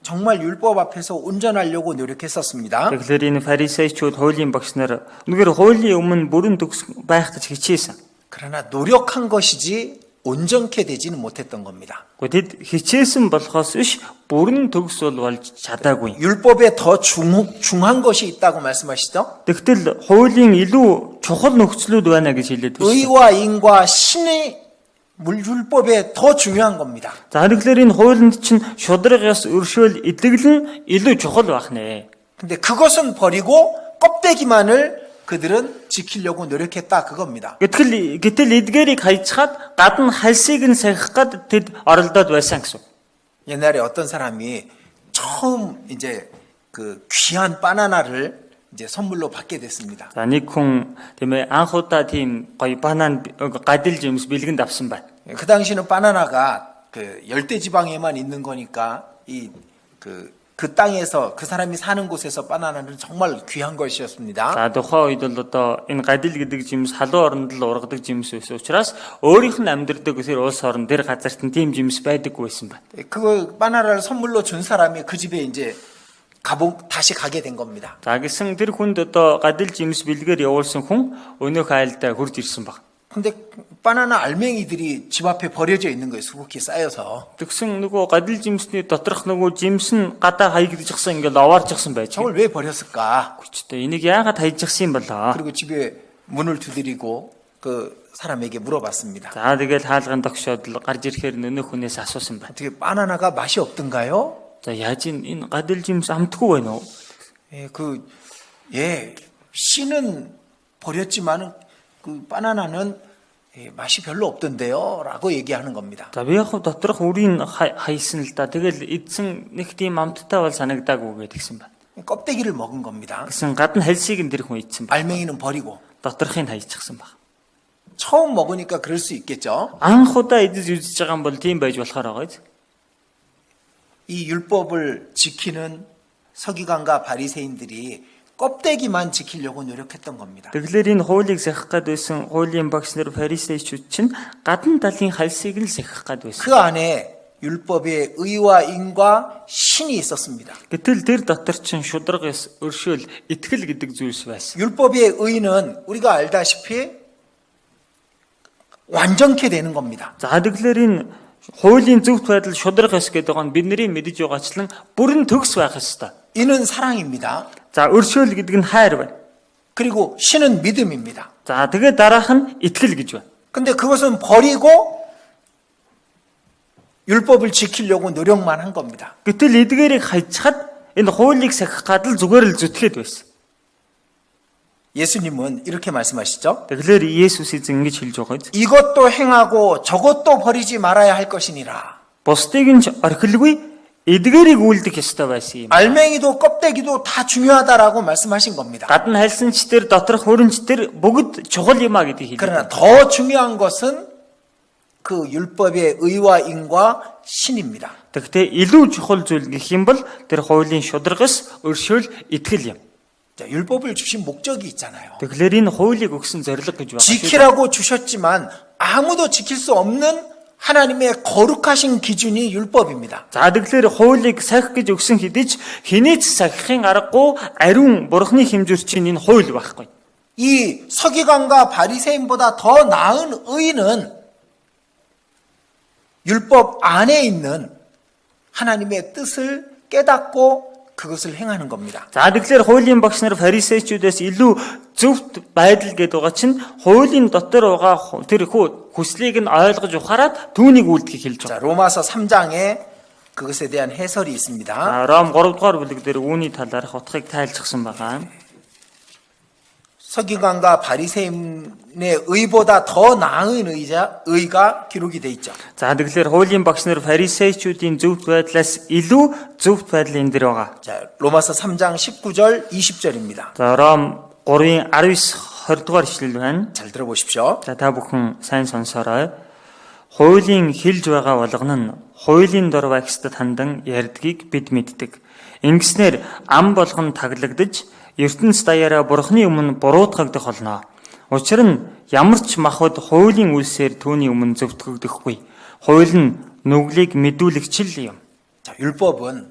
정말 율법 앞에서 온전하려고 노력했었습니다. Тэгэхээр энэ фарисеучуд хуулийн багш нар үнэхээр хуулийн өмнө бүрэн төгс байх гэж хичээсэн. 그러나 노력한 것이지 온전케 되지는 못했던 겁니다. Тэгэд хичээсэн болохоос биш бүрэн төгс болж чадаагүй. 율법에 더 중한 것이 있다고 말씀하시죠? Тэгтэл хуулийн илүү чухал нөхцлүүд байна гэж хэлээд байна. 의와 인과 신의 율법에 더 중요한 겁니다. За тэгэхээр энэ хуулинд чинь шудраг ёс, өршөөл, итгэл нь илүү чухал байх нэ. 근데 그것은 버리고 껍데기만을 그들은 지키려고 노력했다 그겁니다. Гэтэл эдгээрийг хайчаад гадна хальсыг нь сахих гад тэд оролдоод байсан гэсэн. 옛날에 어떤 사람이 처음 이제 그 귀한 바나나를 이제 선물로 받게 됐습니다. За нэг хүн тийм ээ анх удаа тийм гоё банан гадилж юмс бэлгэнд авсан байна. 그 당시는 바나나가 그 열대 지방에만 있는 거니까 이 그 그 땅에서 그 사람이 사는 곳에서 바나나는 정말 귀한 것이었습니다. За тухайн үед бол одоо энэ гадил гэдэг жимс халуун оронд л ургадаг жимс байсан учраас өөрийнх нь амьдардаг тэр улс орн тэр газарт нь тийм жимс байдаггүй байсан байна. 그 바나나를 선물로 준 사람이 그 집에 이제 다시 가게 된 겁니다. За гэсэн тэр хүнд одоо гадил жимс бэлгээр явуулсан хүн өнөөх айлдаа хурж ирсэн баг. 근데 바나나 알맹이들이 집 앞에 버려져 있는 거예요. 수북히 쌓여서. Тэгсэн нөгөө гадил жимсний доторх нөгөө жимс нь гадаа хаягдчихсан ингээл оваарчихсан байж. 저걸 왜 버렸을까? Хүчтэй энийг яагаад хайжчихсан юм болоо? 그리고 집에 문을 두드리고 그 사람에게 물어봤습니다. За тэгэл хаалган тогшоод л гарч ирэхээр нөнөх хүнээс асуусан байна. 어떻게 바나나가 맛이 없던가요? За яаж энэ гадил жимс амтгүй байна уу? 씨는 버렸지만은 그 바나나는 맛이 별로 없던데요 라고 얘기하는 겁니다. За би яг доторх үрийг хайсан л да. Тэгэл эдсэн нэг тийм амттай бол санагдаагүй гэдгийгсэн байна. 껍데기를 먹은 겁니다. Гэсэн гадна хальсыг нь тэр хүн идсэн байна. 알맹이는 버리고. Доторхыг хайчихсан байна. 처음 먹으니까 그럴 수 있겠죠. Анх удаа идэж үзэж байгаа юм бол тийм байж болохоор байгаа. 이 율법을 지키는 서기관과 바리새인들이 껍데기만 지키려고 노력했던 겁니다. Тэгэхээр энэ хуулийг сахих гад байсан хуулийн багш нар фарисеучуд чинь гадна талын хальсыг л сахих гад байсан. 그 안에 율법의 의와 인과 신이 있었습니다. Гэтэл тэр дотор чинь шударгаас өршөөл итгэл гэдэг зүйлс байсан. 율법의 의는 우리가 알다시피 완전케 되는 겁니다. За тэгэхээр энэ хуулийн зөвхт байдал шударгаас гэдэг нь бидний мэдэж байгаачлан бүрэн төгс байх ёстой. 이는 사랑입니다. За өршөөл гэдэг нь хайр байна. 그리고 신은 믿음입니다. За тэгээд дараах нь итгэл гэж байна. 근데 그것은 버리고 율법을 지키려고 노력만 한 겁니다. Гэтэл эдгээрийг хайчхад энэ хуулийг сахих гад л зүгээр л зүтгээд байсан. 예수님은 이렇게 말씀하시죠. Тэгэхээр Есүс эзэн ингэж хэлж байгаа биз. 이것도 행하고 저것도 버리지 말아야 할 것이니라. Бусдыг нь ч орхилгүй эдгээрийг үлдэх ёстой байсан юм. 알맹이도 껍데기도 다 중요하다라고 말씀하신 겁니다. Гадна хальсанч тэр доторх хөрөнч тэр бүгд чухал юм а гэдгийг хэлээ. 그러나 더 중요한 것은 그 율법의 의와 인과 신입니다. Тэгтээ илүү чухал зүйл гэх юм бол тэр хуулийн шударгаас өршөөл итгэл юм. 자, 율법을 주신 목적이 있잖아요. Тэгэхээр энэ хуулийг өгсөн зорилго гэж байна. 지키라고 주셨지만 아무도 지킬 수 없는 하나님의 거룩하신 기준이 율법입니다. За тэгэхээр хуулийг сахих гэж өгсөн хэдий ч хинээч сахихын аргагүй ариун бурхны хэмжүүр чинь энэ хууль байхгүй. 이 서기관과 바리새인보다 더 나은 의는 율법 안에 있는 하나님의 뜻을 깨닫고 그것을 행하는 겁니다. За тэгэхээр хуулийн багш нар фарисеучудаас илүү зөвхт байдал гэдэг байгаа чинь хуулийн дотор байгаа тэр хүслийг нь ойлгож ухаарад түүнийг үйлдэхийг хэлж байгаа. 자, 로마서 3장에 그것에 대한 해설이 있습니다. Ром 3 дугаар бүлэг дээр үүний талаарх утгыг тайлбарсан байгаа. 서기관과 바리새인의 의보다 더 나은 의가 기록이 돼 있죠. За тэгэхээр хуулийн багш нар фарисеучуудын зөвхт байдлаас илүү зөвхт байдал энэ дэр байгаа. 자, 로마서 3장 19절 20절입니다. За Ром 3-ын 19 20 дугаар ишлэл байна. 잘 들어보십시오. За та бүхэн сайн сонсоорой. Хуулийн хэлж байгаа болгоно нь хуулийн дор багсдад хандан ярьдгийг бид мэддэг. Ингэснээр ам болгон таглагдж ертөнц даяараа бурхны өмнө буруутгагдах болно. Учир нь ямар ч махбод хуулийн үлсээр түүний өмнө зөвтгөгдөхгүй. Хууль нь нүглийг мэдүүлэгч л юм. 자, 율법은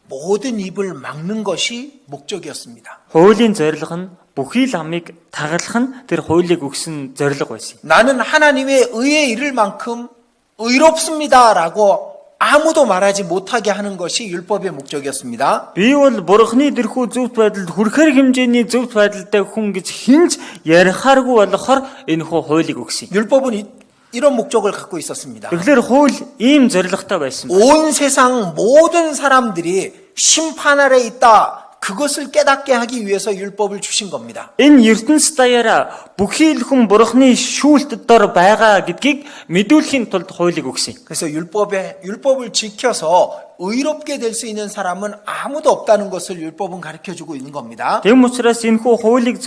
모든 입을 막는 것이 목적이었습니다. Хуулийн зорилго нь бүхий л амыг тагалах нь тэр хуулийг өгсөн зорилго байсан. 나는 하나님의 의에 이를 만큼 의롭습니다라고 아무도 말하지 못하게 하는 것이 율법의 목적이었습니다. Би бол бурхны дэрхүү зөвхт байдалд хүрэхэр хэмжээний зөвхт байдалтай хүн гэж хинж ярихааргүй болохоор энэ хуулийг өгсөн. 율법은 이런 목적을 갖고 있었습니다. Тэгэхээр хууль ийм зорилготой байсан. 온 세상 모든 사람들이 심판 아래 있다. 그것을 깨닫게 하기 위해서 율법을 주신 겁니다. Энэ ертөнц даяараа бүхий л хүн бурхны шүүлт дор байгаа гэдгийг мэдүүлэхийн тулд хуулийг өгсөн. 그래서 율법을 지켜서 의롭게 될 수 있는 사람은 아무도 없다는 것을 율법은 가르쳐 주고 있는 겁니다. Тэм учраас энэхүү хуулийг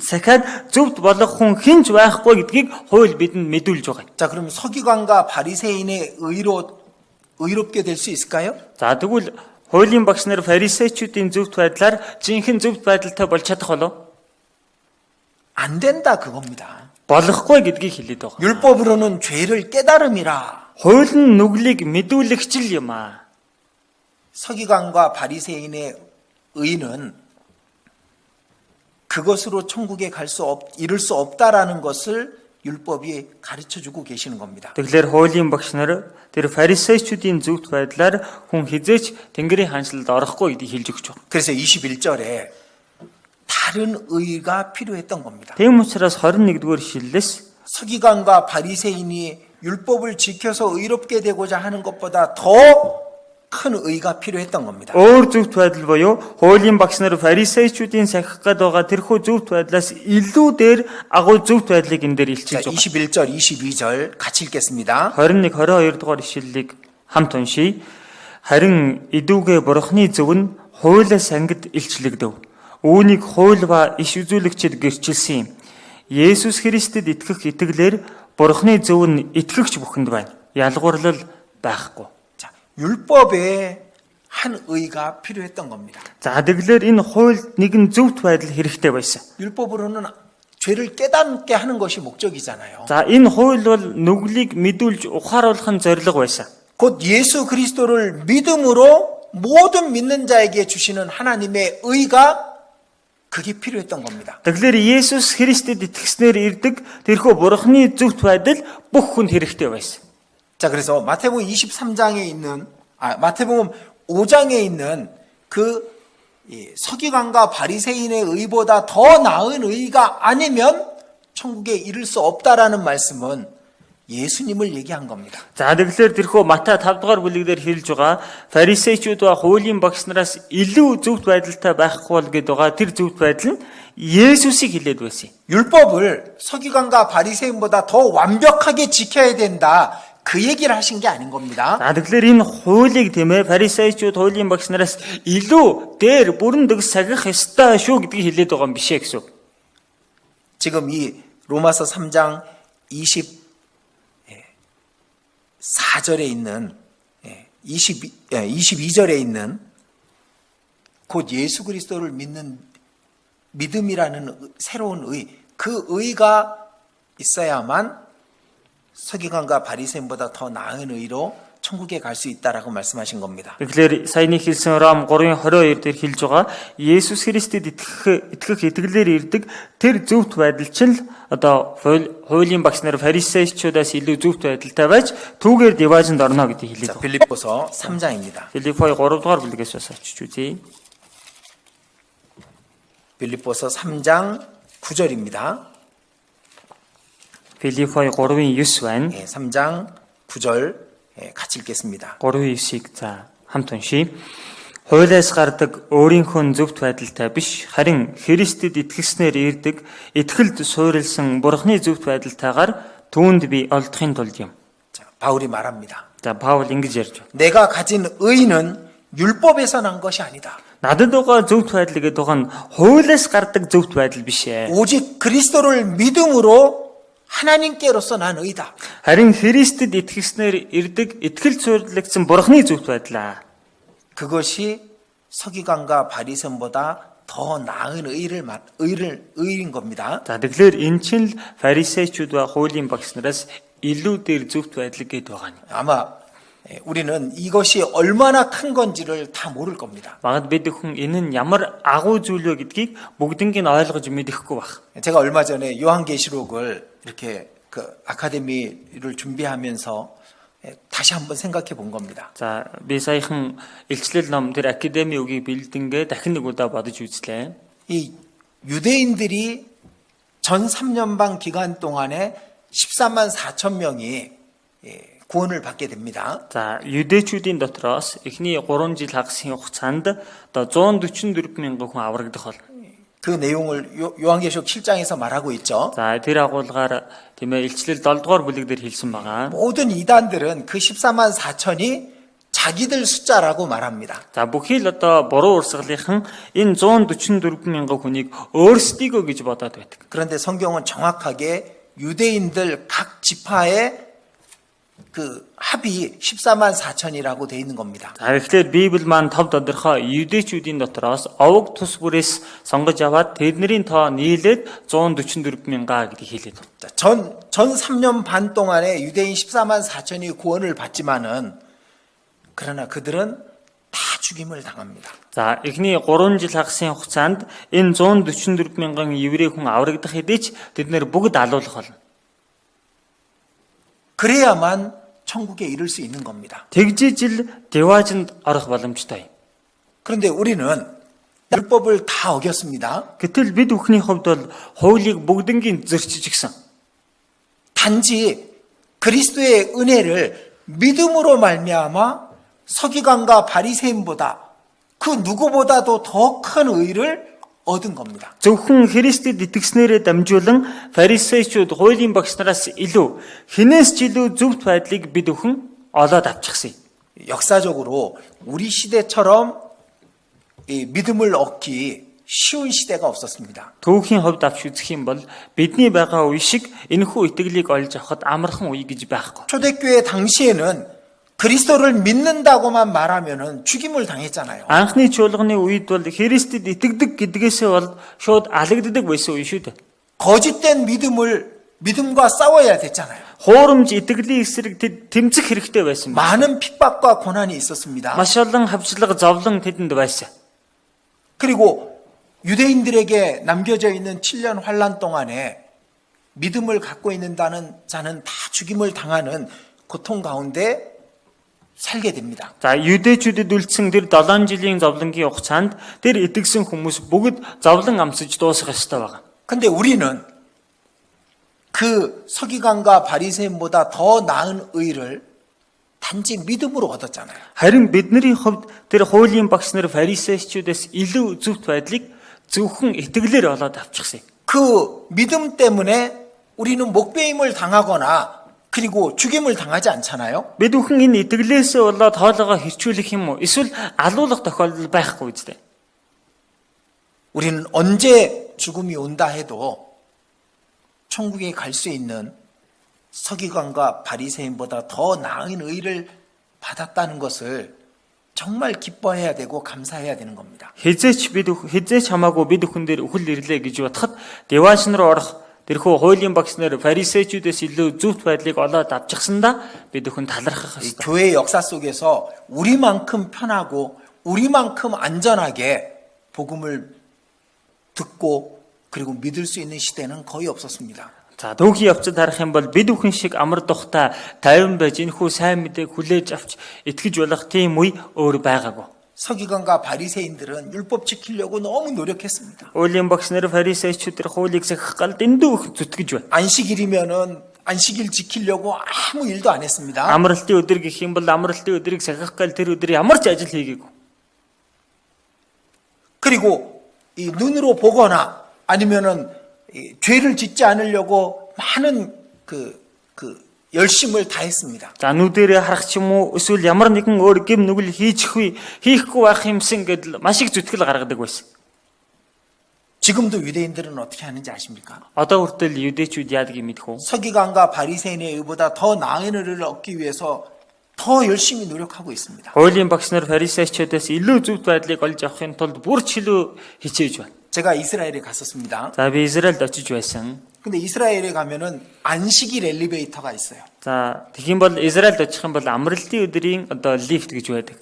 сахиад зөвхт болох хүн хинж байхгүй гэдгийг хууль бидэнд мэдүүлж байгаа. 자, 그럼 서기관과 바리새인의 의롭게 될 수 있을까요? За тэгвэл Хуулийн багш нар фарисеучүүдийн зөвхт байдлаар жинхэнэ зөвхт байдалтай болж чадах болов? 안 된다 그겁니다. Болохгүй гэдгийг хэлээд байгаа. 율법으로는 죄를 깨달음이라. Хууль нь нүглийг мэдүүлэгчл юм аа. 서기관과 바리새인의 의는 그것으로 천국에 이를 수 없다라는 것을 율법이 가르쳐주고 계시는 겁니다. Тэгэхээр хуулийн багш нар тэр фарисеучүүдийн зөвхт байдлаар хүн хизээч Тэнгэрийн хаанчлалд орохгүй гэдгийг хэлж өгч байна. 그래서 21절에 다른 의가 필요했던 겁니다. Тийм учраас 21-р ишлэлээс 서기관과 바리새인이 율법을 지켜서 의롭게 되고자 하는 것보다 더 큰 의가 필요했던 겁니다. өөр зөвхт байдал буюу хуулийн багш нар фарисеучүүдийн сахих гээд байгаа тэрхүү зөвхт байдлаас илүү дээр агуу зөвхт байдлыг энэ дээр 자, илчилж байгаа. 21절, 22절 같이 읽겠습니다. 21, 22 дугаар ишлэлийг хамт уншийе. Харин идүүгээ бурхны зөв нь хуулиас ангид илчлэгдэв. Үүнийг хууль ба иш үзүүлэгчид гэрчилсэн юм. Есүс Христэд итгэх итгэлээр бурхны зөв нь итгэгч бүхэнд байна. Ялгуурлал байхгүй. 자, 율법에 한 의가 필요했던 겁니다. За тэгэлэр энэ хуульд нэгэн зөвхт байдал хэрэгтэй байсан. 율법으로는 죄를 깨닫게 하는 것이 목적이잖아요. За энэ хууль бол нүглийг мэдүүлж ухааруулах нь зорилго байсан. 곧 예수 그리스도를 믿음으로 모든 믿는 자에게 주시는 하나님의 의가 그게 필요했던 겁니다. Тэгэхээр Есүс Христэд итгэснээр ирдэг тэрхүү бурхны зөвхт байдал бүх хүнд хэрэгтэй байсан. 자, 그래서 마태복음 23장에 있는 마태복음 5장에 있는 그 서기관과 바리새인의 의보다 더 나은 의가 아니면 천국에 이를 수 없다라는 말씀은 예수님을 얘기한 겁니다. За тэгэхээр тэрхүү Матай 5 дугаар бүлэгээр хэлж байгаа фарисеучуд ба хуулийн багш нараас илүү зөвхт байдалтай байхгүй бол гэдэг байгаа тэр зөвхт байдал нь Есүсийг хэлээд байсан. 율법을 서기관과 바리새인보다 더 완벽하게 지켜야 된다. 그 얘기를 하신 게 아닌 겁니다. За тэгэхээр энэ хуулийг тийм ээ фарисеучуд хуулийн багш нараас илүү дээр бүрэн дэс сахих ёстой шүү гэдгийг хэлээд байгаа юм биш ээ гэсэн. 지금 이 로마서 3장 24절에 있는 22절에 있는 곧 예수 그리스도를 믿는 믿음이라는 새로운 의, 그 의가 있어야만 서기관과 바리새인보다 더 나은 의로 천국에 갈 수 있다라고 말씀하신 겁니다. Тэгэхээр саяны хэлсэн Ром 3:22 дээр хэлж байгаа Есүс Христэд итгэх итгэлээр ирдэг тэр зөвхт байдал чинь одоо хуулийн багш нар фарисеучудаас илүү зөвхт байдалтай байж түүгээр диважинд орно гэдгийг хэлээд 자, байна. 빌립보서 3장입니다. Филиппой 3 дугаар бүлгээс бас очиж үзье. 빌립보서 3장 9절입니다. Филиппой 3:9 байна. 3장 9절 같이 읽겠습니다. 3:9-ийг за хамт уншийе. Хуулиас гардаг өөрийнхөө зөвхт байдалтай биш, харин Христэд итгэснээр ирдэг итгэлд суурилсан Бурхны зөвхт байдалтайгаар түүнд би олдохын тулд юм. 자, 바울이 말합니다. За Паул ингэж ярьж байна. 내가 가진 의는 율법에서 난 것이 아니다. Надад байгаа зөвхт байдал гэдэг нь хуулиас гардаг зөвхт байдал биш ээ. 오직 그리스도를 믿음으로 하나님께로서 난 의다. Харин Христэд итгэснээр ирдэг итгэлд суурилсан Бурхны зөвхт байдлаа. 그것이 서기관과 바리새인보다 더 나은 의인 겁니다. За тэгэхээр эн чинь л фарисеучуд ба хуулийн багш нараас илүү дээр зөвхт байдал гэдэг байгаа нь. 아마 우리는 이것이 얼마나 큰 건지를 다 모를 겁니다. Магад бид хүн энэ нь ямар агуу зүйл вэ гэдгийг бүгднийг нь ойлгож мэдэхгүй байх. 제가 얼마 전에 요한계시록을 이렇게 그 아카데미를 준비하면서 다시 한번 생각해 본 겁니다. За би саяхан илчлэл ном тэр академи үгийг бэлдэнгээ дахин нэг удаа бодож үзлээ. 이 유대인들이 전 3년반 기간 동안에 14만 4천 명이 구원을 받게 됩니다. За юдэчүүдийн дотроос эхний 3 жил хагасын хугацаанд одоо 144 мянган хүн аврагдах бол. 그 내용을 요한계시록 7장에서 말하고 있죠. За тэр агуулгаар тийм ээ илчлэл 7 дугаар бүлэг дээр хэлсэн байгаа. 모든 이단들은 그 14만 4천이 자기들 숫자라고 말합니다. За бүхий л одоо буруу урсгалынхан энэ 144 мянган хүнийг өөрсдийгөө гэж бодоод байдаг. 그런데 성경은 정확하게 유대인들 각 지파의 그 합이 14만 4천이라고 돼 있는 겁니다. За тэгэхээр Библи маань тав тодорхой юдэчүүдийн дотроос овог тус бүрээс сонгож аваад тэдний тоо нийлээд 144 мянга гэдгийг хэлээд байна. 자, 전 3년 반 동안에 유대인 14만 4천이 구원을 받지만은 그러나 그들은 다 죽임을 당합니다. За эхний 3 жил хагасын хугацаанд энэ 144 мянган еврей хүн аврагдах хэдий ч тэд нэр бүгд алуулах болно. 그래야만 천국에 이를 수 있는 겁니다. Тэгжижил деважинд орох боломжтой. 그런데 우리는 율법을 다 어겼습니다. Гэтэл бид бүхний хувьд бол хуулийг бүгднгийн зөрчиж гисэн. 단지 그리스도의 은혜를 믿음으로 말미암아 서기관과 바리새인보다 그 누구보다도 더 큰 의를 얻은 겁니다. Зөвхөн Христэд итгэснээрээ дамжуулан фарисеучуд хуулийн багш нараас илүү хинээс ч илүү зөвхт байдлыг бид бүхэн олоод авчихсан. 역사적으로 우리 시대처럼 이 믿음을 얻기 쉬운 시대가 없었습니다. Түүхийн хувьд авч үзэх юм бол бидний байгаа үе шиг энэхүү итгэлийг олж авахд амархан үе гэж байхгүй. 초대교회 당시에는 그리스도를 믿는다고만 말하면은 죽임을 당했잖아요. Анхны чуулганы үед бол Христэд итгэдэг гэдгээсээ бол шууд алагддаг байсан үе шүү дээ. 거짓된 믿음과 싸워야 됐잖아요. Хуурамч итгэлийн эсрэг тэмцэх хэрэгтэй байсан. 많은 핍박과 고난이 있었습니다. Маш олон хавчлага зовлон тэдэнд байсан. 그리고 유대인들에게 남겨져 있는 7년 환란 동안에 믿음을 갖고 있는다는 자는 다 죽임을 당하는 고통 가운데 살게 됩니다. За юдэчүүдэд үлдсэн тэр 7 жилийн зовлонгийн хугацаанд тэр итгэсэн хүмүүс бүгд зовлон амсаж дуусах ёстой байна. 근데 우리는 그 서기관과 바리새인보다 더 나은 의를 단지 믿음으로 얻었잖아요. Харин бидний хувьд тэр хуулийн багш нар фарисеучудаас илүү зөвхт байдлыг зөвхөн итгэлээр олоод авчихсан. 그 믿음 때문에 우리는 목배임을 당하거나 그리고 죽임을 당하지 않잖아요. Бид бүхэн энэ итгэлээс болоод хоолойгоо хэрчүүлэх юм уу? Эсвэл алуулах тохиолдол байхгүй үстэй. 우리는 언제 죽음이 온다 해도 천국에 갈 수 있는 서기관과 바리새인보다 더 나은 의를 받았다는 것을 정말 기뻐해야 되고 감사해야 되는 겁니다. Хизээч хамаагүй бид бүхэн дээр үхэл ирлээ гэж бодоход деваш руу орох тэрхүү хуулийн багш нар фарисеучудаас илүү зөвхт байдлыг олоод авчихсандаа бид бүхэн талархах 이 ёстой. 교회 역사 속에서 우리만큼 편하고 우리만큼 안전하게 복음을 듣고 그리고 믿을 수 있는 시대는 거의 없었습니다. За түүхийн явцад харах юм бол бид бүхэн шиг амар тухтай тайван байж энэхүү сайн мэдээг хүлээж авч итгэж болох тийм үе өөр байгаагүй. 서기관과 바리새인들은 율법 지키려고 너무 노력했습니다. Хуулийн багш нар фарисеучуд хуулийг сахих гал дэндүү зүтгэж байна. 안식일이면은 안식일 지키려고 아무 일도 안 했습니다. Амралтын өдөр гэх юм бол амралтын өдрийг сахих гал тэр өдөр ямар ч ажил хийгээгүй. 그리고 이 눈으로 보거나 아니면은 이 죄를 짓지 않으려고 많은 그 열심을 다했습니다. За нүдэрээ харах ч юм уу эсвэл ямар нэгэн өөр гэм нүгэл хийхгүй байх юмсан гэдэл маш их зүтгэл гаргадаг байсан. 지금도 유대인들은 어떻게 하는지 아십니까? Одоо хүртэл юдэчүүд яадгийг мэдэх үү? 서기관과 바리새인의 의보다 더 나은 의를 얻기 위해서 더 열심히 노력하고 있습니다. Хуулийн багш нар фарисеучудаас илүү зөвхт байдлыг олж авахын тулд бүр ч илүү хичээж байна. 제가 이스라엘에 갔었습니다. За би Израильд очиж байсан. 근데 이스라엘에 가면은 안식일 엘리베이터가 있어요. За тэгхийн бол Израильд очих юм бол амралтын өдрийн одоо лифт гэж байдаг.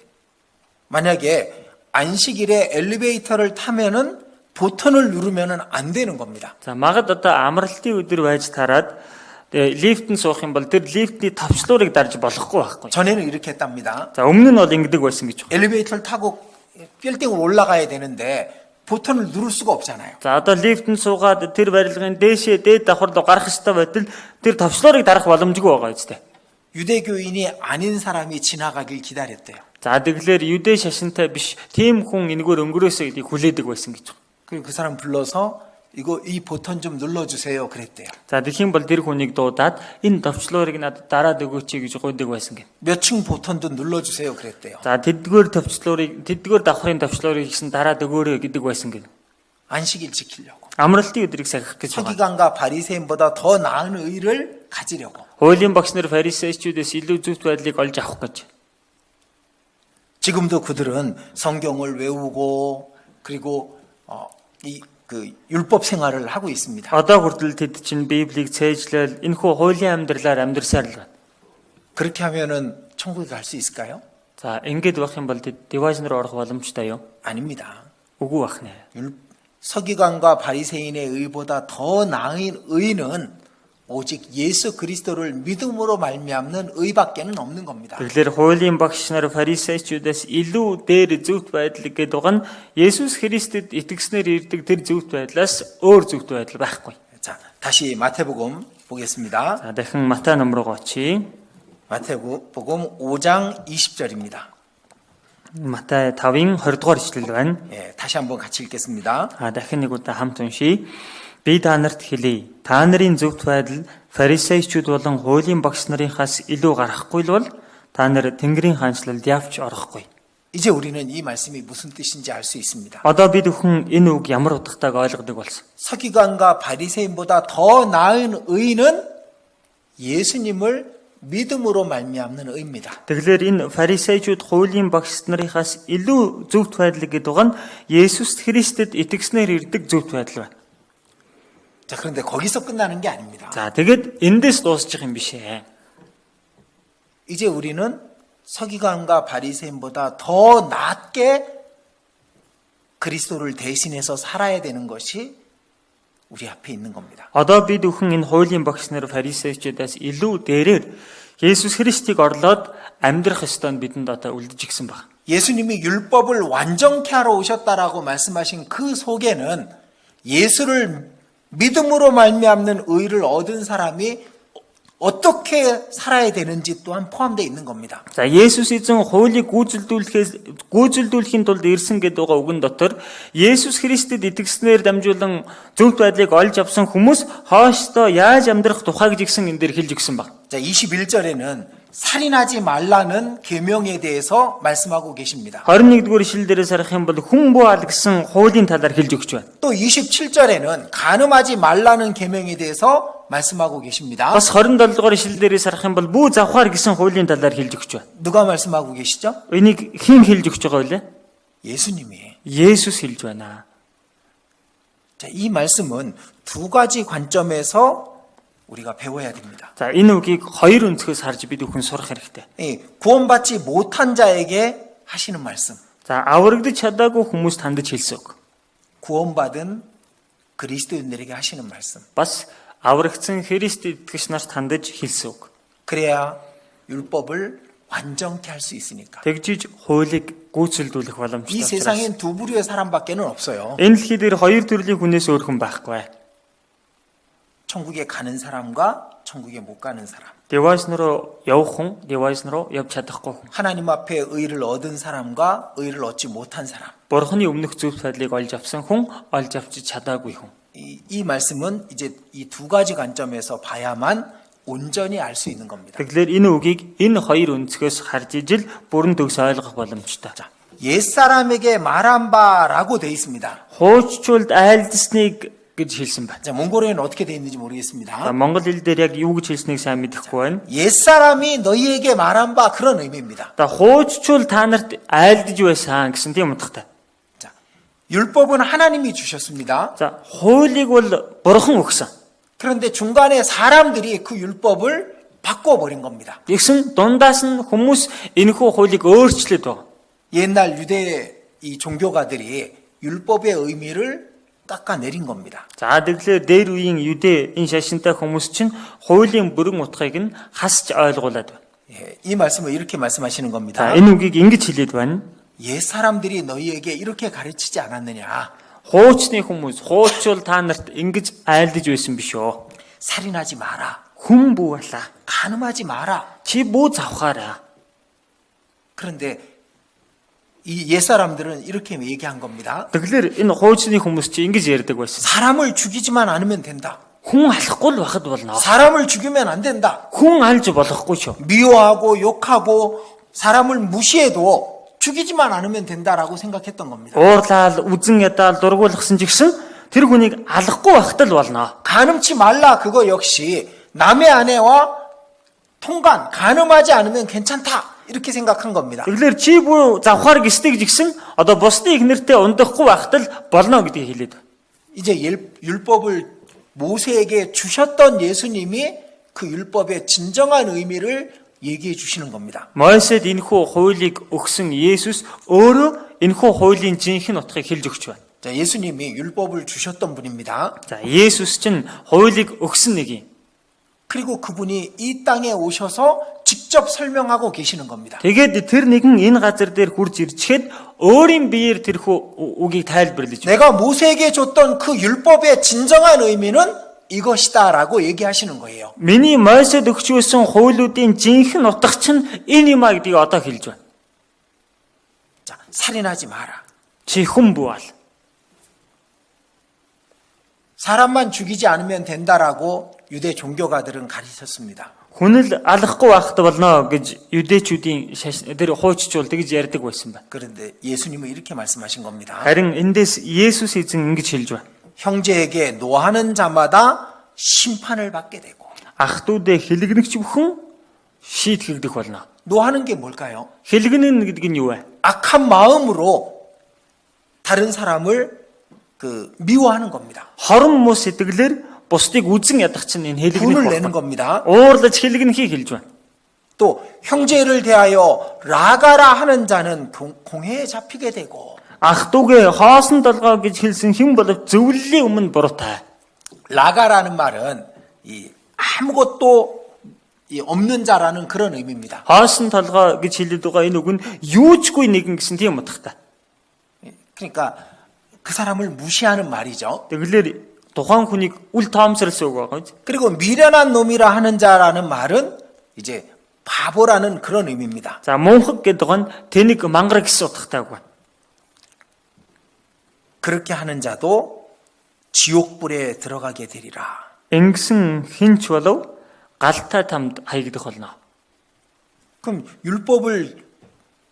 만약에 안식일에 엘리베이터를 타면은 버튼을 누르면은 안 되는 겁니다. За магад одоо амралтын өдөр байж тараад лифтэнд суух юм бол тэр лифтний товчлуурыг дарж болохгүй байхгүй. 전에는 이렇게 했답니다. За өмнө нь бол ингэдэг байсан гэж. 엘리베이터를 타고 빌딩을 올라가야 되는데 버튼을 누를 수가 없잖아요. За одоо лифтэнд суугаад тэр барилгын дээшээ дээд давхарлуу гарах ёстой байтал тэр товчлуурыг дарах боломжгүй байгаа үстэй. 유대교인이 아닌 사람이 지나가길 기다렸대요. За тэгэлэр юдэ шашинтай биш тийм хүн энэгээр өнгөрөөсөө гэдгийг хүлээдэг байсан гэж. 그리고 그 사람 불러서 이 버튼 좀 눌러주세요 그랬대요. За тэгхийн бол тэр хүнийг дуудаад энэ товчлуурыг надад дараад өгөөч гэж гуйдаг байсан гэнэ. 몇 층 버튼도 눌러주세요 그랬대요. За тэдгээр давхрын товчлуурыг гэсэн дараад өгөөрэй гэдэг байсан гэнэ. 안식일 지키려고. Амралтын өдрийг сахих гэж байгаа. 서기관과 바리새인보다 더 나은 의를 가지려고. Хуулийн багш нар фарисеучудаас илүү зөвхт байдлыг олж авах гэж. 지금도 그들은 성경을 외우고 그리고 그 율법 생활을 하고 있습니다. Одоо хүртэл тэд чинь Библийг цээжлэл энэхүү хуулийн амьдралаар амьдрсаар л байна. 그렇게 하면은 천국에 갈 수 있을까요? За ингэж байх юм бол тэд 디바이션 руу орох боломжтой юу? 아닙니다. Үгүй бах нэ. 서기관과 바리새인의 의보다 더 나은 의는 오직 예수 그리스도를 믿음으로 말미암는 의밖에는 없는 겁니다. Тэгэхээр хуулийн багш нар фарисеучудаас илүү дээр зөвхт байдал гэдэг нь Есүс Христэд итгэснээр ирдэг тэр зөвхт байдлаас өөр зөвхт байдал байхгүй. 자, 다시 마태복음 보겠습니다. За дахин Матай ном руу очие. 마태복음 5장 20절입니다. Матай 5-ын 20 дугаар ишлэл байна. 예, 다시 한번 같이 읽겠습니다. Дахин нэг удаа хамт уншийе. Би та нарт хэлье. Та нарын зөвхт байдал фарисеучуд болон хуулийн багш нарынхаас илүү гарахгүй л бол та нар Тэнгэрийн хаанчлалд явж орохгүй. 이제 우리는 이 말씀이 무슨 뜻인지 알 수 있습니다. Одоо бид бүхэн энэ үг ямар утгатайг ойлгодог болсон. 서기관과 바리새인보다 더 나은 의는 예수님을 믿음으로 말미암는 의입니다. Тэгэхээр энэ фарисеучуд хуулийн багш нарынхаас илүү зөвхт байдал гэдэг нь Есүс Христэд итгэснээр ирдэг зөвхт байдал байна. 자, 그런데 거기서 끝나는 게 아닙니다. За тэгэд эндээс дуусчих юм биш ээ. 이제 우리는 서기관과 바리새인보다 더 낫게 그리스도를 대신해서 살아야 되는 것이 우리 앞에 있는 겁니다. Одоо бид бүхэн энэ хуулийн багш нар фарисеучудаас илүү дээрээр Есүс Христийг орлоод амьдрах ёстой нь бидэнд одоо үлдэж гисэн баг. 예수님이 율법을 완전케 하러 오셨다라고 말씀하신 그 속에는 예수를 믿음으로 말미암는 의를 얻은 사람이 어떻게 살아야 되는지 또한 포함되어 있는 겁니다. За Есүс эзэн хуулийг гүйцэлдүүлэхийн тулд ирсэн гэдэг үгэн дотор Есүс Христэд итгэснээр дамжуулан зөвхт байдлыг олж авсан хүмүүс хоошдоо яаж амьдрах тухай гэсэн энэ дээр хэлж өгсөн баг. 자, 21절에는 살인하지 말라는 계명에 대해서 말씀하고 계십니다. 21-р ишлэл дээрээс харах юм бол хүн буу ал гэсэн хуулийн талаар хэлж өгч байна. 또 27절에는 간음하지 말라는 계명에 대해서 말씀하고 계십니다. Бас 27-р ишлэл дээрээс харах юм бол бүү завхаар гэсэн хуулийн талаар хэлж өгч байна. 누가 말씀하고 계시죠? Энийг хэн хэлж өгч байгаа вэ? 예수님이. Есүс хэлж байна. 자, 이 말씀은 두 가지 관점에서 우리가 배워야 됩니다. За энэ үгийг хоёр өнцгөөс харж бид бүхэн сурах хэрэгтэй. 구원받지 못한 자에게 하시는 말씀. За аврагдаж чадаагүй хүмүүст хандаж хэлсэн үг. 구원받은 그리스도인들에게 하시는 말씀. Бас аврагдсан Христ итгэгч нарт хандаж хэлсэн үг. 그래야 율법을 완전케 할 수 있으니까. Тэгжиж хуулийг гүйцэлдүүлэх 이 боломжтой. 세상엔 두 부류의 사람밖에는 없어요. Энэ дэлхий дээр хоёр төрлийн хүнээс өөр хүн байхгүй. 천국에 가는 사람과 천국에 못 가는 사람. Девайснороо явах хүн, девайснороо явж чадахгүй хүн. 하나님 앞에 의를 얻은 사람과 의를 얻지 못한 사람. Бурхны өмнөх зөвхт байдлыг олж авсан хүн, олж авч чадаагүй хүн. 이 말씀은 이제 이 두 가지 관점에서 봐야만 온전히 알 수 있는 겁니다. Тэгэхээр энэ үгийг энэ хоёр өнцгөөс харж ижил бүрэн төгс ойлгох боломжтой. 자, 옛사람에게 말한 바라고 돼 있습니다. Хууччулд айлдсныг гэж хэлсэн байна. 자, 몽골어에는 어떻게 돼 있는지 За 모르겠습니다. монгол хэл дээр яг юу гэж хэлснийг сайн мэдэхгүй байна. 옛사람이 너희에게 말한 바 그런 의미입니다. За хууччул та нарт айлдж байсан гэсэн тийм утгатай. 자, 율법은 하나님이 주셨습니다. За хуулийг бол бурхан өгсөн. 그런데 중간에 사람들이 그 율법을 바꿔버린 겁니다. Тэгсэн дундаас нь хүмүүс энэхүү хуулийг өөрчлөд байгаа. 옛날 유대 이 종교가들이 율법의 의미를 깎아내린 겁니다. За тэгэхээр дээр үеийн юдэ энэ шашинтай хүмүүс чинь хуулийн бүрэн утгыг нь хасч ойлгуулад байна. 예, 이 말씀을 이렇게 말씀하시는 За 겁니다. энэ үгийг ингэж хэлээд байна. 옛 사람들이 너희에게 이렇게 가르치지 않았느냐? Хуучны хүмүүс, хуучвал та нарт ингэж айлдж байсан биш үү? 살인하지 마라. Хүн бүү бала. 간음하지 마라. Чи бүү завхаараа. 그런데 이 옛 사람들은 이렇게 얘기한 겁니다. Тэгэхээр энэ хуучны хүмүүс чи ингэж ярьдаг байсан. 사람을 죽이지만 않으면 된다. Хүн алахгүй л байхад болно. 사람을 죽이면 안 된다. Хүн алж болохгүй шүү. 미워하고 욕하고 사람을 무시해도 죽이지만 않으면 된다라고 생각했던 겁니다. Уурлал, үзэн ядаал дургуулгасан ч гэсэн тэр хүнийг алахгүй байхад л болно. 간음치 말라 그거 역시 남의 아내와 통간, 간음하지 않으면 괜찮다. 이렇게 생각한 겁니다. Тэгэхээр чи бүр завхаар гисдэг жигсэн одоо бусдын их нэртэй ундахгүй байхад л болно гэдгийг хэлээд байна. 이제 율법을 모세에게 주셨던 예수님이 그 율법의 진정한 의미를 얘기해 주시는 겁니다. Мойсед энэхүү хуулийг өгсөн Есүс өөрөө энэхүү хуулийн жинхэнэ утгыг хэлж өгч байна. 자, 예수님이 율법을 주셨던 분입니다. За Есүс чинь хуулийг өгсөн нэг юм. 그리고 그분이 이 땅에 오셔서 직접 설명하고 계시는 겁니다. Тэгээд тэр нэгэн энэ газар дээр хурж ирчихэд өөрийн биеэр тэрхүү үгийг тайлбарлаж байна. 내가 모세에게 줬던 그 율법의 진정한 의미는 이것이다라고 얘기하시는 거예요. Миний Мойсед өгч байсан хуулиудын жинхэнэ утга чинь энэ юм а гэдгийг одоо хэлж байна. 자, 살인하지 마라. Чи хүн буул. 사람만 죽이지 않으면 된다라고 유대 종교가들은 가르쳤습니다. Хүнэл алахгүй байхад болно гэж юдэчүүдийн тэр хууччул тэгж ярьдаг байсан байна. 그런데 예수님은 이렇게 말씀하신 겁니다. Харин эндээс Есүс эзэн ингэж хэлж байна. 형제에게 노하는 자마다 심판을 받게 되고. Ах トゥ удаа хэлгэнэгч бүхэн шийтгэгдэх болно. 노하는 게 뭘까요? Хэлгэнэн гэдэг нь юу вэ? 악한 마음으로 다른 사람을 미워하는 겁니다. Хорон муу сэтгэлээр бусдыг үзэн ядах чинь энэ 분을 хэлгэнэх 내는 байна. 겁니다. Уурлаж хэлгэнхийг хэлж байна. 또 형제를 대하여 라가라 하는 자는 공회에 잡히게 되고. Ах トゥ угээ хоосон толгой гэж хэлсэн хэн болов зөвлөлийн өмнө буруутай. 라가라는 말은 아무것도 없는 자라는 그런 의미입니다. Хоосон толгой гэж хэлээд байгаа энэ үг нь юучгүй нэгэн гэсэн тийм утгатай. 그러니까 그 사람을 무시하는 말이죠. Тэгэлэр тухайн хүнийг үл тоомсорлсон үг байгаа. 그리고 미련한 놈이라 하는 자라는 말은 이제 바보라는 그런 의미입니다. За мунхаг гэдэг нь тэнийг мангар гэсэн утгатай үг байна. 그렇게 하는 자도 지옥불에 들어가게 되리라. Ингэсэн хинч болов галтай тамд хаягдах болно. 그럼 율법을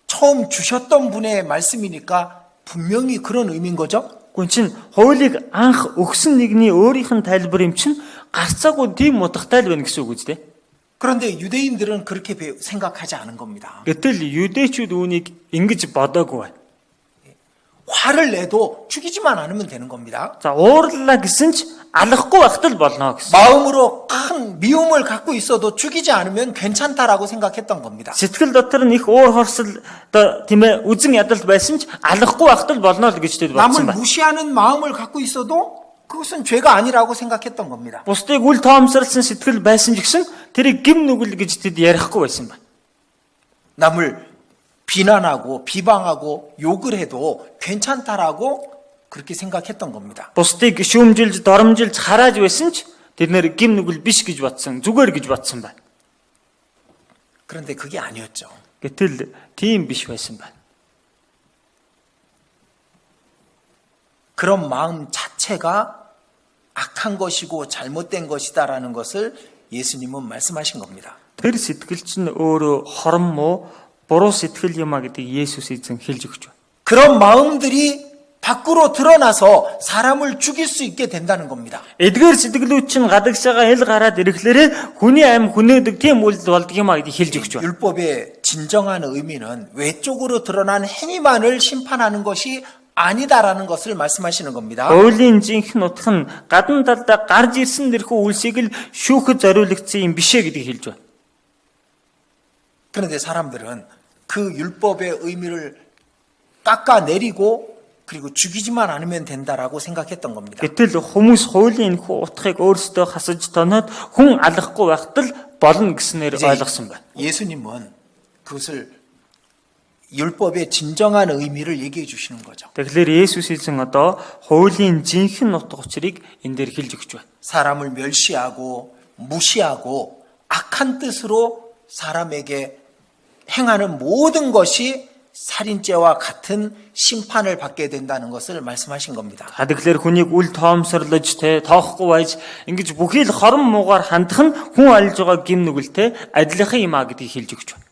처음 주셨던 분의 말씀이니까 분명히 그런 의미인 거죠? Гүн чин хуулийг анх өгсөн нэгний өөрийнх нь тайлбар юм чин гарцаагүй тийм утгатай л байна гэсэн үг үстэй. 그런데 유대인들은 그렇게 생각하지 않은 겁니다. Гэтэл юдэчүүд үүнийг ингэж бодоогүй байна. 화를 내도 죽이지만 않으면 되는 겁니다. За уурлаа гэсэн ч алахгүй байхад л болно гэсэн. 마음으로 큰 미움을 갖고 있어도 죽이지 않으면 괜찮다라고 생각했던 겁니다. Сэтгэл дотор нь их уур хорсол тийм ээ үзэн ядалт байсан ч алахгүй байхад л болно л гэж тэд бодсон 남을 байна. 무시하는 마음을 갖고 있어도 그것은 죄가 아니라고 생각했던 겁니다. Бусдыг үл тоомсорлсон сэтгэл байсан ч гэсэн тэрийг гим нүгэл гэж тэд ярихгүй байсан байна. 남을 비난하고 비방하고 욕을 해도 괜찮다라고 그렇게 생각했던 겁니다. Бусдыг шүүмжилж, доромжилж харааж байсан ч тэр нэр гим нүгэл биш гэж бодсон, зүгээр гэж бодсон байна. 그런데 그게 아니었죠. Гэтэл тийм биш байсан байна. 그런 마음 자체가 악한 것이고 잘못된 것이다라는 것을 예수님은 말씀하신 겁니다. Тэр сэтгэл чинь өөрөө хорон муу, буруу сэтгэл юм а гэдэг Есүс эзэн хэлж өгч байна. 그런 마음들이 밖으로 드러나서 사람을 죽일 수 있게 된다는 겁니다. Эдгээр сэтгэлүүд чинь гадагшаага ил гараад ирэхлээр хүний амь хүнээдэг тийм үйлдэл болдго юм а гэдгийг хэлж өгч байна. 율법의 진정한 의미는 외적으로 드러난 행위만을 심판하는 것이 아니다라는 것을 말씀하시는 겁니다. Хуулийн жинхэнэ утга нь гадна талдаа гарч ирсэн дэрхүү үйлсийг л шүүхэд зориулагдсан юм бишээ гэдгийг хэлж байна. 그런데 사람들은 그 율법의 의미를 깎아내리고 그리고 죽이지만 않으면 된다라고 생각했던 겁니다. Гэтэл хүмүүс хуулийн энэхүү утгыг өөрсдөө хасаж тоноод хүн алахгүй байхад л болно гэснээр ойлгосон байна. 예수님은 그것을 율법의 진정한 의미를 얘기해 주시는 거죠. Тэгэхээр Есүс эзэн одоо хуулийн жинхэнэ утга учирыг энэ дээр хэлж өгч байна. 사람을 멸시하고 무시하고 악한 뜻으로 사람에게 행하는 모든 것이 살인죄와 같은 심판을 받게 된다는 것을 말씀하신 겁니다. Тэгэхээр хүнийг үл тоомсорлож тоохгүй байж ингэж бүхий л хорон муугаар хандах нь хүн альж байгаа гим нүгэлтэй адилхан юм а гэдгийг хэлж өгч байна.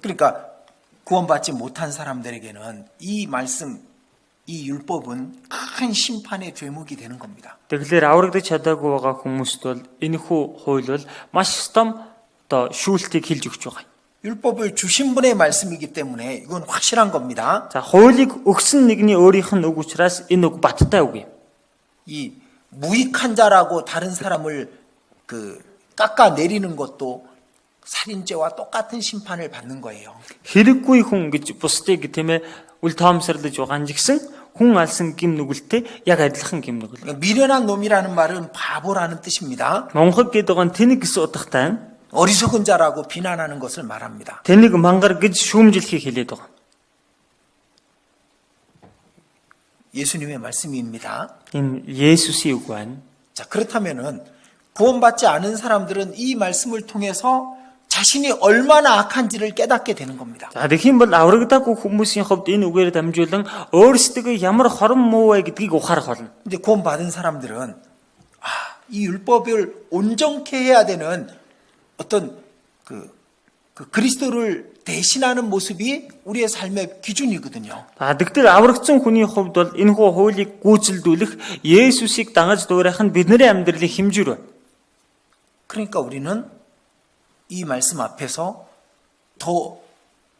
그러니까 구원받지 못한 사람들에게는 이 말씀, 이 율법은 큰 심판의 죄목이 되는 겁니다. Тэгэхээр аврагдаж чадаагүй байгаа хүмүүст бол энэхүү хууль бол маш том одоо шүүлтийг хэлж өгч байгаа. 율법을 주신 분의 말씀이기 때문에 이건 확실한 겁니다. За хуулийг өгсөн нэгний өөрийнх нь үг учраас энэ үг баттай үг юм. 이 무익한 자라고 다른 사람을 깎아 내리는 것도 살인죄와 똑같은 심판을 받는 거예요. Хэрэггүй хүн гэж бусдыг тийм ээ үл тоомсорлож байгаа нь гэсэн хүн алсан гим нүгэлтэй яг адилхан гим нүгэл. 그러니까 미련한 놈이라는 말은 바보라는 뜻입니다. Монхог гэдэг нь тэнэг гэсэн утгатай 어리석은 자라고 비난하는 것을 말합니다. тэнэг мангар гэж шүүмжлэхийг хэлээд байгаа. 예수님의 말씀입니다. Энэ Есүсийн үг байна. 자, 그렇다면은 구원받지 않은 사람들은 이 말씀을 통해서 자신이 얼마나 악한지를 깨닫게 되는 겁니다. За тэгэх юм бол аврагдаагүй хүмүүсийн хувьд энэ үгээр дамжуулан өөрсдөө ямар хорон муу вэ гэдгийг ухаарах болно. 근데 구원받은 사람들은 이 율법을 온전케 해야 되는 어떤 그리스도를 대신하는 모습이 우리의 삶의 기준이거든요. За тэгтэл аврагдсан хүний хувьд бол энэхүү хуулийг гүйцэлдүүлэх Есүсийг дагаж дуурайх нь бидний амьдралын хэмжүүр байна. 그러니까 우리는 이 말씀 앞에서 더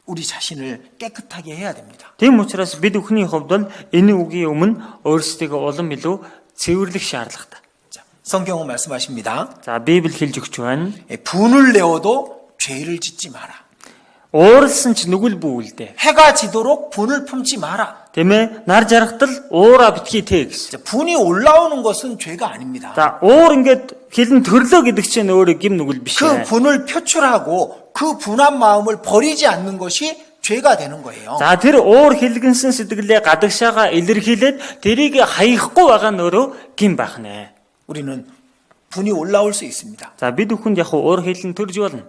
우리 자신을 깨끗하게 해야 됩니다. Тийм учраас бид бүхний хувьд бол энэ үгийн өмнө өөрсдөө улам илүү цэвэрлэх шаардлагатай. 자, 성경은 말씀하십니다. За Библи хэлж өгч байна. 분을 내어도 죄를 짓지 마라. Ууралсан ч нүгэл бүүлдэ. 해가 지도록 분을 품지 마라. Тийм ээ нар жаргатал уура битгий тэ гэсэн. 자, 분이 올라오는 것은 죄가 아닙니다. За уур ингээд хэлэн төрлөө гэдэг чинь өөрөө гим нүгэл биш 그 ээ. 분을 표출하고 그 분한 마음을 버리지 않는 것이 죄가 되는 거예요. За тэр уур хэлгэнсэн сэтгэлээ гадагшаага илэрхийлээд тэрийг хаяхгүй байгаа нь өөрөө гим байх нэ. 우리는 분이 올라올 수 있습니다. За бид бүхэнд яг уур хэлэн төрж болно.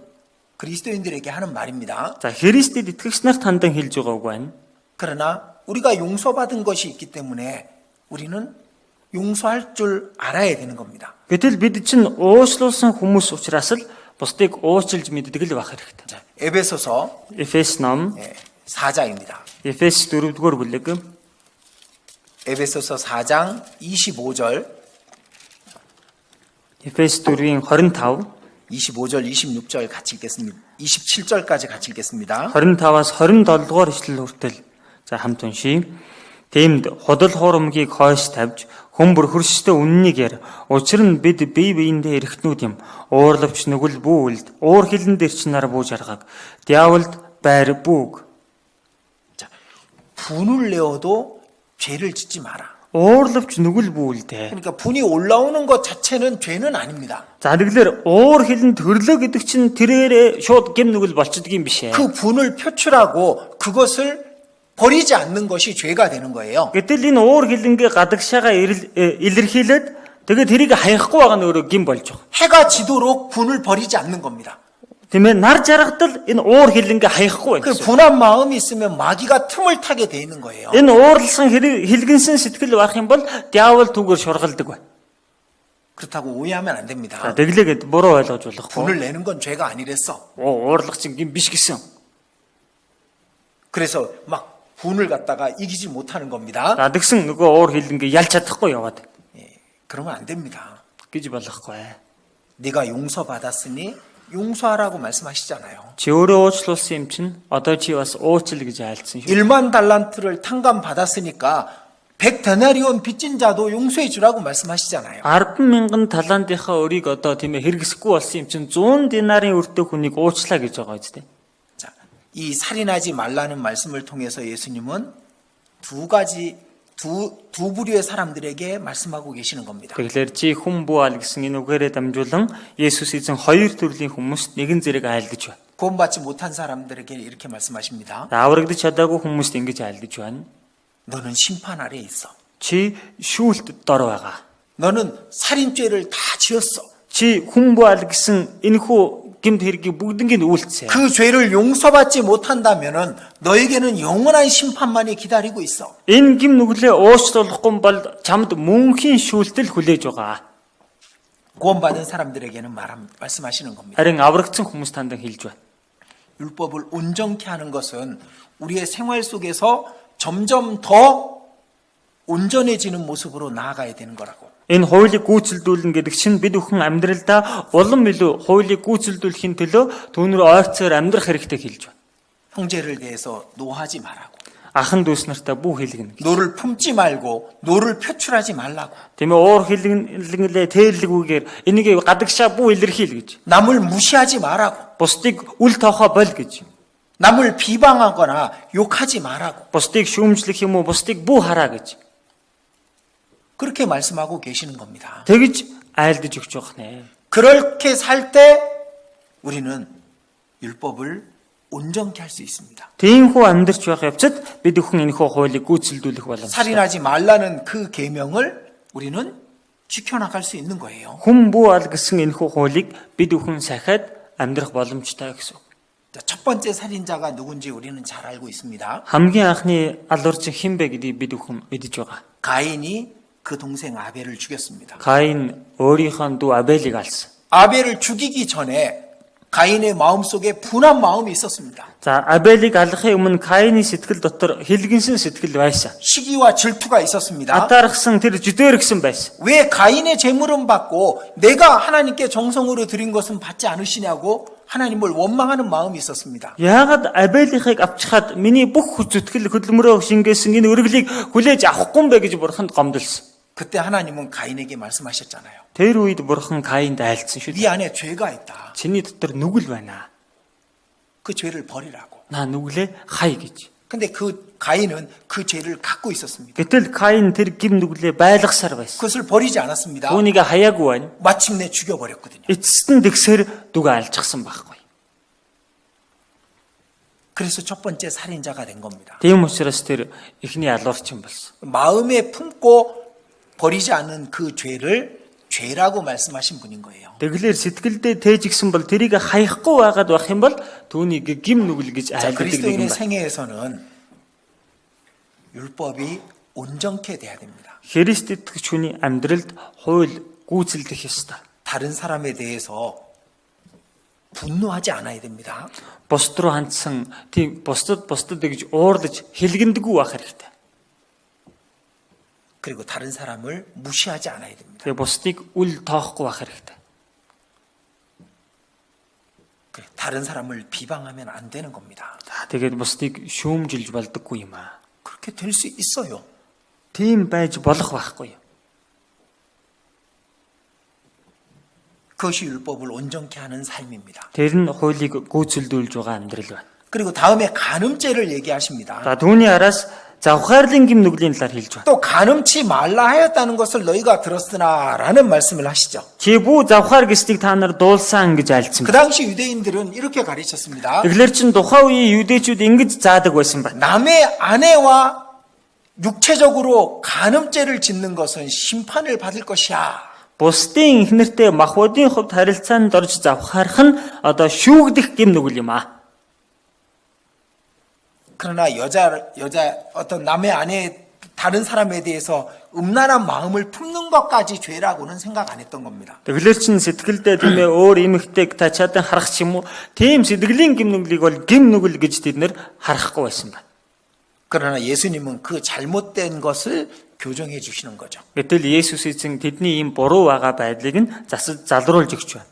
그리스도인들에게 하는 말입니다. За Христэд итгэгч нарт хандан хэлж байгаа үг байна. 그러나 우리가 용서받은 것이 있기 때문에 우리는 용서할 줄 알아야 되는 겁니다. Гэтэл бид чинь уучлуулсан хүмүүс учраас л бусдыг уучлж мэддэг л байх хэрэгтэй. 자, 에베소서 Эфес ном 4장입니다. Эфес 4-р бүлэг 에베소서 4장 25절, Эфес 4-ийн 25 25절, 26절 같이 읽겠습니다. 27절까지 같이 읽겠습니다. 25-аас 27 дугаар ишлэл хүртэл за хамт уншийе. Тиймд худал хуурмгийг хойш тавьж хөмбөр хөрштэй үннийг яр. Учир нь бид бие биендээ эрэхтнүүд юм. Уурлавч нүгэл бүүлд, уур хилэн дээр ч нар бууж аргаг. Диаволд байр бүг. 자, 분을 내어도 죄를 짓지 마라. Уурлавч нүгэл бүүлдэ. 그러니까 분이 올라오는 것 자체는 죄는 아닙니다. За тэгэхээр уур хилэн төрлөө гэдэг чинь тэрээр шууд гим нүгэл болчихдөг юм биш ээ. 그 분을 표출하고 그것을 버리지 않는 것이 죄가 되는 거예요. Гэтэл энэ уур хилэнгээ гадагшаага илэрхийлээд тэгээд тэрийг хаяхгүй байгаа нь өөрөө гим болж байгаа. 해가 지도록 분을 버리지 않는 겁니다. Тийм ээ нар жаргатал энэ уур хилэнгээ хаяхгүй 그 байна. 분한 마음이 있으면 마귀가 틈을 타게 돼 있는 거예요. Энэ уурлсан хэлгэнсэн сэтгэл байх юм бол диавол түгээр шургалдаг байна. 그렇다고 오해하면 안 За 됩니다. тэглээгээд буруу ойлгож болохгүй. 분을 내는 건 죄가 아니랬어. Уурлах чинь гим биш гэсэн. 그래서 막 분을 갖다가 이기지 못하는 겁니다. За тэгсэн нөгөө уур хилэнгээ ялж чадахгүй яваад 그러면 안 됩니다. гэж болохгүй. 네가 용서받았으니 용서하라고 말씀하시잖아요. Чи өөрөө уучлуулсан юм чинь одоо чи бас уучил гэж айлцсан шүү. 1만 달란트를 탕감 받았으니까 100데나리온 빚진 자도 용서해 주라고 말씀하시잖아요. 10,000 талантынхаа өрийг одоо тийм ээ хэрэгсэхгүй болсон юм чинь 100 динарын өртөө хүнийг уучлаа гэж байгаа үстэй. 자, 이 살인하지 말라는 말씀을 통해서 예수님은 두 부류의 사람들에게 말씀하고 계시는 겁니다. Тэгэхээр чи хүн буу ал гэсэн энэ үгээрээ дамжуулан Есүс эзэн хоёр төрлийн хүмүүст нэгэн зэрэг айлдаж байна. 구원받지 못한 사람들에게 이렇게 말씀하십니다. Аврагдаж чадаагүй хүмүүст ингэж айлдаж байна. 너는 심판 아래에 있어. Чи шүүлт дор байгаа. 너는 살인죄를 다 지었어. Чи хүн буу ал гэсэн энэхүү гэмт хэргийг бүгднийг үйлцээ. 그 죄를 용서받지 못한다면은 너에게는 영원한 심판만이 기다리고 있어. Энэ гим нүглээ уучлуулахгүй бол чамд мөнхийн шүүлтэл хүлээж байгаа. 구원받은 사람들에게는 말씀하시는 겁니다. Харин аврагдсан хүмүүс танд хэлж байна. 온전해지는 모습으로 나아가야 되는 거라고. Энэ хуулийг гүйцэлдүүлнэ гэдэг чинь бид бүхэн амьдралдаа улам илүү хуулийг гүйцэлдүүлэхийн төлөө түүнээр ойрцоор амьдрах хэрэгтэй хэлж байна. 형제를 대해서 노하지 말라고. Ахан дүүс нартай бүх хэлгэнэ. 노를 품지 말고 노를 표출하지 말라고. Тийм ээ уур хэллэнлээ тээрлэгүүгээр энийг гадагшаа бүх илэрхийл гэж. 남을 무시하지 말라고. Бусдыг үл тоохоо боль гэж. 남을 비방하거나 욕하지 말라고. Бусдыг шүүмжлэх юм уу бусдыг бүх хараа гэж. 그렇게 말씀하고 계시는 겁니다. Тэгж айлдаж өгч байгаа нэ. 그렇게 살 때 우리는 율법을 온전케 할 수 있습니다. Тиймхүү амьдарч байх явцад бид бүхэн энэхүү хуулийг гүйцэлдүүлэх боломжтой. 살인하지 말라는 그 계명을 우리는 지켜나갈 수 있는 거예요. Хүн бүү ал гэсэн энэхүү хуулийг бид бүхэн сахиад амьдрах боломжтой гэсэн. 자, 첫 번째 살인자가 누군지 우리는 잘 알고 있습니다. Хамгийн анхны алуурчин хэн бэ гэдгийг бид бүхэн мэдэж байгаа. 가인이 그 동생 아벨을 죽였습니다. Каин өөрийнхөө дүү Абелийг алсан. 아벨을 죽이기 전에 가인의 마음속에 분한 마음이 있었습니다. За Абелийг алахын өмнө Каины сэтгэл дотор хэлгэнсэн сэтгэл байсан. 시기와 질투가 있었습니다. Атаархсан тэр жүдээргсэн байсан. 왜 가인의 재물은 받고 내가 하나님께 정성으로 드린 것은 받지 않으시냐고 하나님을 원망하는 마음이 있었습니다. Яагаад Абелийнхыг авчихад миний бүх зүтгэл хөдөлмөрөө шингээсэн энэ өргөлийг хүлээж авахгүй юм бэ гэж бурханд гомдолсон. 그때 하나님은 가인에게 말씀하셨잖아요. Тэр үед бурхан Каинд айлцсан шүү 네 дээ. 안에 죄가 있다. Чиний дотор нүгэл байна. 그 죄를 버리라고. Наа нүглээ хай гэж. 근데 그 가인은 그 죄를 갖고 있었습니다. Гэтэл Каин тэр гим нүглээ байлгасаар байсан. 그것을 버리지 않았습니다. Түүнийг хаяагүй байна. 마침내 죽여버렸거든요. Эцэст нь тэгсээр дүгэ алжчихсан байхгүй. 그래서 첫 번째 살인자가 된 겁니다. Тийм учраас тэр эхний алуурчин болсон. 마음에 품고 버리지 않는 그 죄를 죄라고 말씀하신 분인 거예요. Тэгэлэр сэтгэлдээ тээжигсэн бол тэрийг хаяхгүй байгаад байх юм бол түүнийг гим нүгэл гэж 자, айлддаг 그리스도인의 юм байна. 생애에서는 율법이 온전케 돼야 됩니다. Христ итгэж хүний амьдралд хууль гүйцэлдэх ёстой. 다른 사람에 대해서 분노하지 않아야 됩니다. Бусд руу хандсан тийм бусдад гэж уурлаж хэлгэндэггүй байх хэрэгтэй. 그리고 다른 사람을 무시하지 않아야 됩니다. Тэгээ бусдыг үл тоохгүй байх хэрэгтэй. 다른 사람을 비방하면 안 되는 겁니다. За тэгээд бусдыг шүүмжилж болдоггүй юм аа. 그렇게 될 수 있어요. Тийм байж болох байхгүй юу? 그것이 율법을 온전케 하는 삶입니다. Тэр нь хуулийг гүйцэлдүүлж байгаа амьдрал байна. 그리고 다음에 간음죄를 얘기하십니다. За түүний араас завхаарлын гим нүглийн талаар хэлж байна. 또 간음치 말라 하였다는 것을 너희가 들었으나라는 말씀을 하시죠. Чи бүү завхаар гэснийг та нар дуулсан гэж айлцсан. 그 당시 유대인들은 이렇게 가르쳤습니다. Тэгэхээр чин тухайн үеийн 유대чүүд ингэж заадаг байсан байна. 남의 아내와 육체적으로 간음죄를 짓는 것은 심판을 받을 것이야. Бусдын эхнэртэй махбодын хувьд харилцаанд орж завхаарах нь одоо шүүгдэх гим нүгэл юм аа. 그러나 여자 어떤 남의 아내 다른 사람에 대해서 음란한 마음을 품는 것까지 죄라고는 생각 안 했던 겁니다. Тэгэхээр чин сэтгэлдээ тийм ээ өөр эмэгтэйг та чадан харах ч юм уу тийм сэтгэлийн гим нүглийг бол гим нүгэл гэж тэд нэр харахгүй байсан байна. 그러나 예수님은 그 잘못된 것을 교정해 주시는 거죠. Гэтэл Есүс эзэн тэдний ийм буруу байгаа байдлыг нь засаж залруулж өгч байна.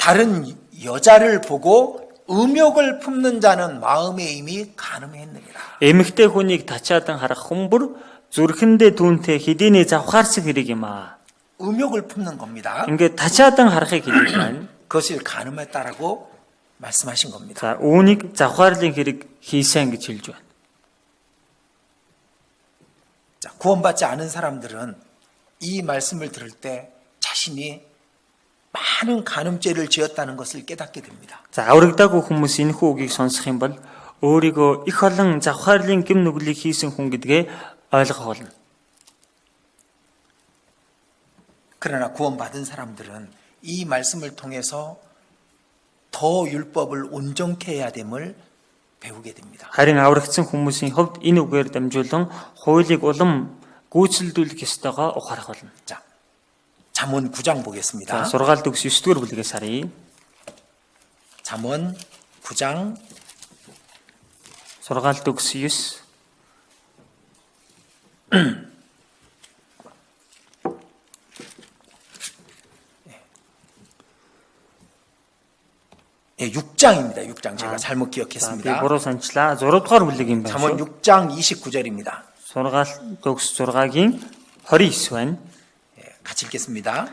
다른 여자를 보고 음욕을 품는 자는 마음에 이미 간음했느니라. Эмэгтэй хүнийг тачаадан харах хүмүүр зүрхэндээ түүнтэй хэдийнэ завхаарсан хэрэг юм аа. 음욕을 품는 겁니다. Ингээд тачаадан харахыг хэлж байна. 그것을 간음했다라고 말씀하신 겁니다. За үүнийг завхаарлын хэрэг хийсэн гэж хэлж байна. 자, 구원받지 않은 사람들은 이 말씀을 들을 때 자신이 많은 간음죄를 지었다는 것을 깨닫게 됩니다. За аврагдаагүй хүмүүс энэ хүүгийг сонсох юм бол өөрийгөө их олон завхаарлын гим нүглийг хийсэн хүн гэдгээ ойлгох болно. 그러나 구원받은 사람들은 이 말씀을 통해서 더 율법을 온전케 해야 됨을 배우게 됩니다. Харин аврагдсан хүмүүсийн хувьд энэ үгээр дамжуулан хуулийг улам гүйцэлдүүлэх ёстойгоо ухаарах болно. 자, 잠언 9장 За 보겠습니다. сургаалт өгс 9-р бүлгээс харъя. 잠언 9장 Сургаалт өгс 9 예, 6장입니다. 6장 제가 잘못 За, би 기억했습니다. буруу санчлаа. 6 дугаар бүлэг юм байна 잠언 шүү. 6장 29절입니다. Сургаал төгс 6-гийн 29 байна. 같이 읽겠습니다.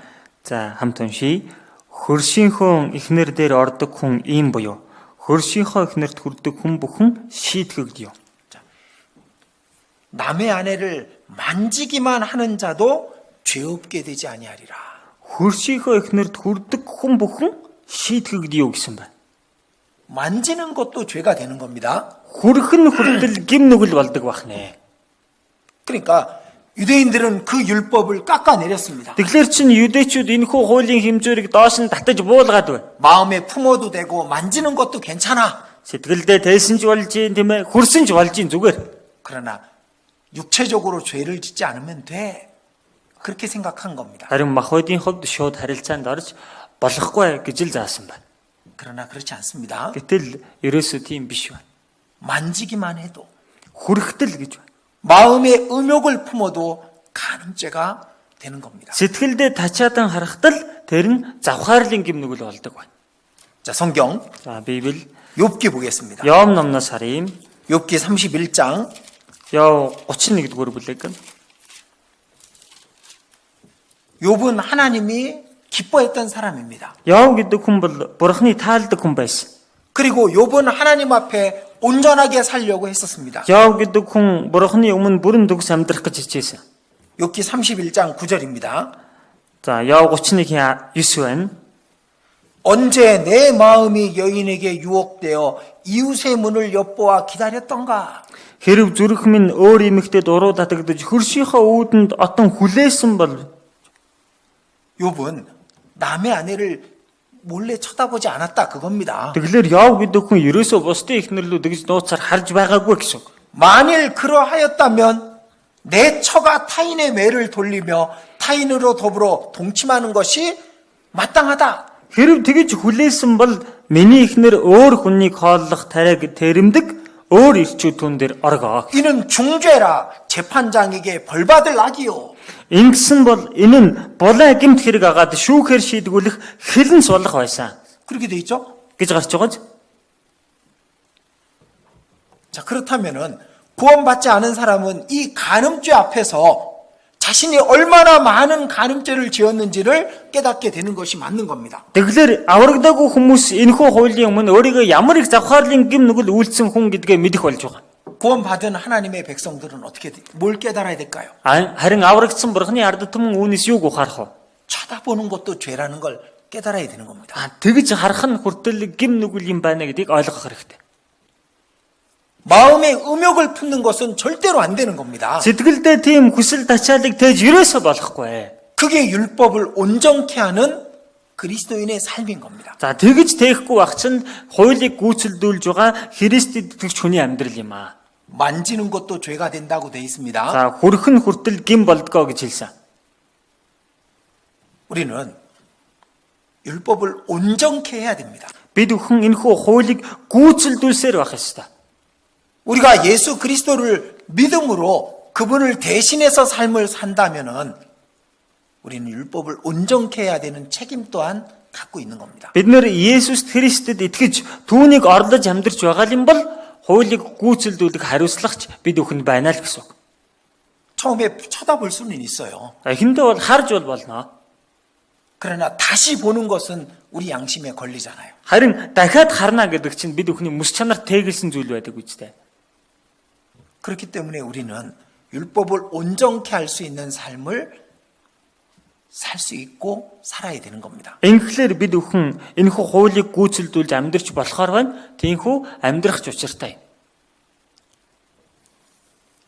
За, хамт уншийе. Хөршийнхөө эхнэр дээр ордог хүн ийм буюу хөршийнхөө эхнэрт хүрдэг хүн бүхэн шийтгэгдё. 남의 아내를 만지기만 하는 자도 죄 없게 되지 아니하리라. Хөршийнхөө эхнэрт хүрдэг хүн бүхэн шийтгэгдё гэсэн байна. 만지는 것도 죄가 되는 겁니다. Хүрхэн хүртэл гим нүгэл болдог бахнэ. 그러니까 유대인들은 그 율법을 깎아내렸습니다. Тэгэхээр чин юдэчүүд энэхүү хуулийн хэмжүүрийг доош нь татаж буулгаад байна. 마음에 품어도 되고 만지는 것도 괜찮아. Сэтгэлдээ тайсан ч болж юм тийм ээ. Хүрсэн ч болж юм зүгээр. 그러나 육체적으로 죄를 짓지 않으면 돼. 그렇게 생각한 겁니다. Харин махбодийн хувьд шууд харилцаанд орж болохгүй гэж л заасан байна. 그러나 그렇지 않습니다. Гэтэл ерөөсөө тийм биш байна. 만지기만 해도 Хүрхтэл гэж байна. 마음의 음욕을 품어도 간음죄가 되는 겁니다. Сэтгэлдээ тачаадан харахтал тэр нь завхаарлын гим нүгэл болдог байна. 자, 성경 За, Библи 욥기 보겠습니다. Йов номноос харъя. 욥기 31장 Йов 31 дугаар бүлэг. 욥은 하나님이 기뻐했던 사람입니다. Йов гэдэг хүн бол Бурхны таалдаг хүн байсан. 그리고 욥은 하나님 앞에 온전하게 살려고 했었습니다. Йов гэдэг хүн Бурхны өмнө бүрэн төгс амьдрах гэж хичээсэн. 욥기 31장 9절입니다. За, Йов 31-ийн 9 байна. 언제 내 마음이 여인에게 유혹되어 이웃의 문을 엿보아 기다렸던가. Хэрв зүрх минь өөр эмэгтэй дуруу татагдаж хөршийнхөө үүдэнд отон хүлээсэн бол 욥은 남의 아내를 몰래 쳐다보지 않았다 그겁니다. тэгэхээр Йов гэдэг хүн ерөөсөө бусдын эхнэрлүү тэгж нууцаар харж байгаагүй гэсэн үг. 만일 그러하였다면 내 처가 타인의 매를 돌리며 타인으로 더불어 동침하는 것이 마땅하다. Хэрв тэгж хүлээсэн бол миний эхнэр өөр хүнийг хооллох тариаг тэрэмдэг өөр ирчүүд түн дээр оргоо. 이는 중죄라 재판장에게 벌받을 악이요. Ингэсэн бол энэ нь булаа гэмт хэрэг агаад шүүхээр шийдгүүлэх хилэн сулах байсан 그렇게 돼 있죠? гэж гарч байгааз. 자, 그렇다면은 구원받지 않은 사람은 이 간음죄 앞에서 자신이 얼마나 많은 간음죄를 지었는지를 깨닫게 되는 것이 맞는 겁니다. Тэгэхээр аврагдаагүй хүмүүс энэхүү хуулийн өмнө өөрийгөө ямар их завхаарлын гим нүгэл үйлдсэн хүн гэдгээ мэдэх болж байгаа. 구원받은 하나님의 백성들은 뭘 깨달아야 될까요? Харин аврагдсан Бурхны ард түмэн үүнээс юуг ухаарах вэ? 쳐다보는 것도 죄라는 걸 깨달아야 되는 겁니다. Тэгж харах нь хүртэл гим нүгэл юм байна гэдгийг ойлгох хэрэгтэй. 마음의 음욕을 품는 것은 절대로 안 되는 겁니다. Сэтгэлдээ тийм хүсэл тачаалыг тээж ерөөсөө болохгүй. 그게 율법을 온전케 하는 그리스도인의 삶인 겁니다. За тэгж teeхгүй байх чинь хуулийг гүйцэлдүүлж байгаа Христэд итгэж хүний амьдрал юм аа. 만지는 것도 죄가 된다고 돼 있습니다. За хүрхэн хүртэл гим болдгоо гэж хэлсэн. 우리는 율법을 온전케 해야 됩니다. Бид бүхэн энэхүү хуулийг гүйцэлдүүлсээр байх ёстой. 우리가 예수 그리스도를 믿음으로 그분을 대신해서 삶을 산다면은 우리는 율법을 온전케 해야 되는 책임 또한 갖고 있는 겁니다. Бид нэр Есүс Христэд итгэж түүнийг орлож амьдрч байгаа юм бол хуулийг гүйцэлдүүлэх хариуцлагч бид бүхэнд байна л гэсэн үг. 처음에 쳐다볼 수는 있어요. Эхэндээ бол харж болно. 그러나 다시 보는 것은 우리 양심에 걸리잖아요. Харин дахиад харна гэдэг чинь бид бүхний мэс чанар тэгэлсэн зүйл байдаг үстэй. 그렇기 때문에 우리는 율법을 온전케 할 수 있는 삶을 살 수 있고 살아야 되는 겁니다. Ингэхлээр бид бүхэн энэхүү хуулийг гүйцэлдүүлж амьдрч болохоор байна. Тиймхүү амьдрах ч учиртай.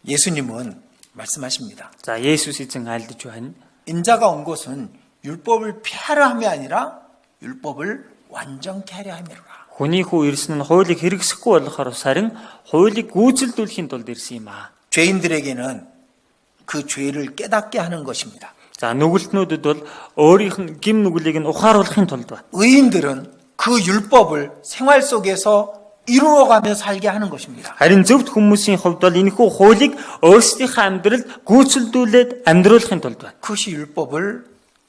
예수님은 말씀하십니다. За Есүс эзэн айлдж байна. 인자가 온 것은 율법을 폐하려 함이 아니라 율법을 완전케 하려 함이로라. Хүний хүү ирсэн нь хуулийг хэрэгсэхгүй болохоор сарин хуулийг гүйцэлдүүлэхийн тулд ирсэн юм аа. 죄인들에게는 그 죄를 깨닫게 하는 것입니다. За нүгэлтнүүдэд бол өөрийнх нь гим нүглийг нь ухааруулахын тулд байна. 의인들은 그 율법을 생활 속에서 이루어가며 살게 하는 것입니다. Харин зөвхт хүмүүсийн хувьд бол энэхүү хуулийг өөрсдийнхээ амьдралд гүйцэлдүүлээд амьдруулахын тулд байна. 그것이 율법을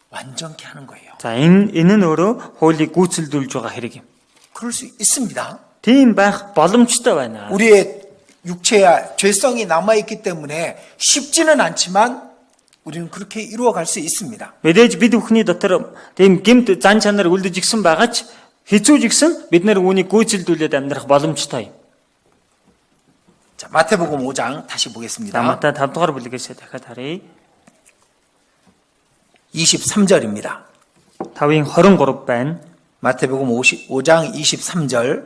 완전케 하는 거예요. За энэ нь өөрөө хуулийг гүйцэлдүүлж байгаа хэрэг юм. 그럴 수 있습니다. Тийм байх боломжтой байна. 우리의 육체야 죄성이 남아있기 때문에 쉽지는 않지만 우리는 그렇게 이루어갈 수 있습니다. Мэдээж бид бүхний дотор тийм гэмт зан чанар үлдэж игсэн байгаа ч хэцүүж игсэн бид нар үүнийг гүйцэлдүүлээд амьдрах боломжтой. 자, 마태복음 5장 다시 За 보겠습니다. Матай 5 дугаар бүлгээс дахиад харъя. 23절입니다. 5-ын 23 байна. 마태복음 5장 23절,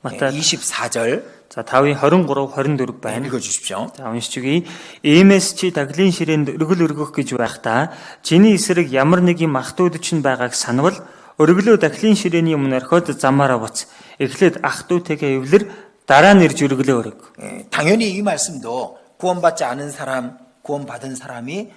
마태- 24절 За 5-ын 23, 24 байна. 읽어주십시오. За уншиж өгье. Иймээс чи таглын ширээнд өргөл өргөх гэж байхдаа чиний эсрэг ямар нэгэн махтууд чинь байгааг санавал өргөлөө таглын ширээний өмнө орхиод замаараа буц. Эхлээд ах トゥ тэгээ эвлэр дараа нь ирж өргөлөө өрг. 예, 당연히 이 말씀도 구원받지 않은 사람, 구원받은 사람이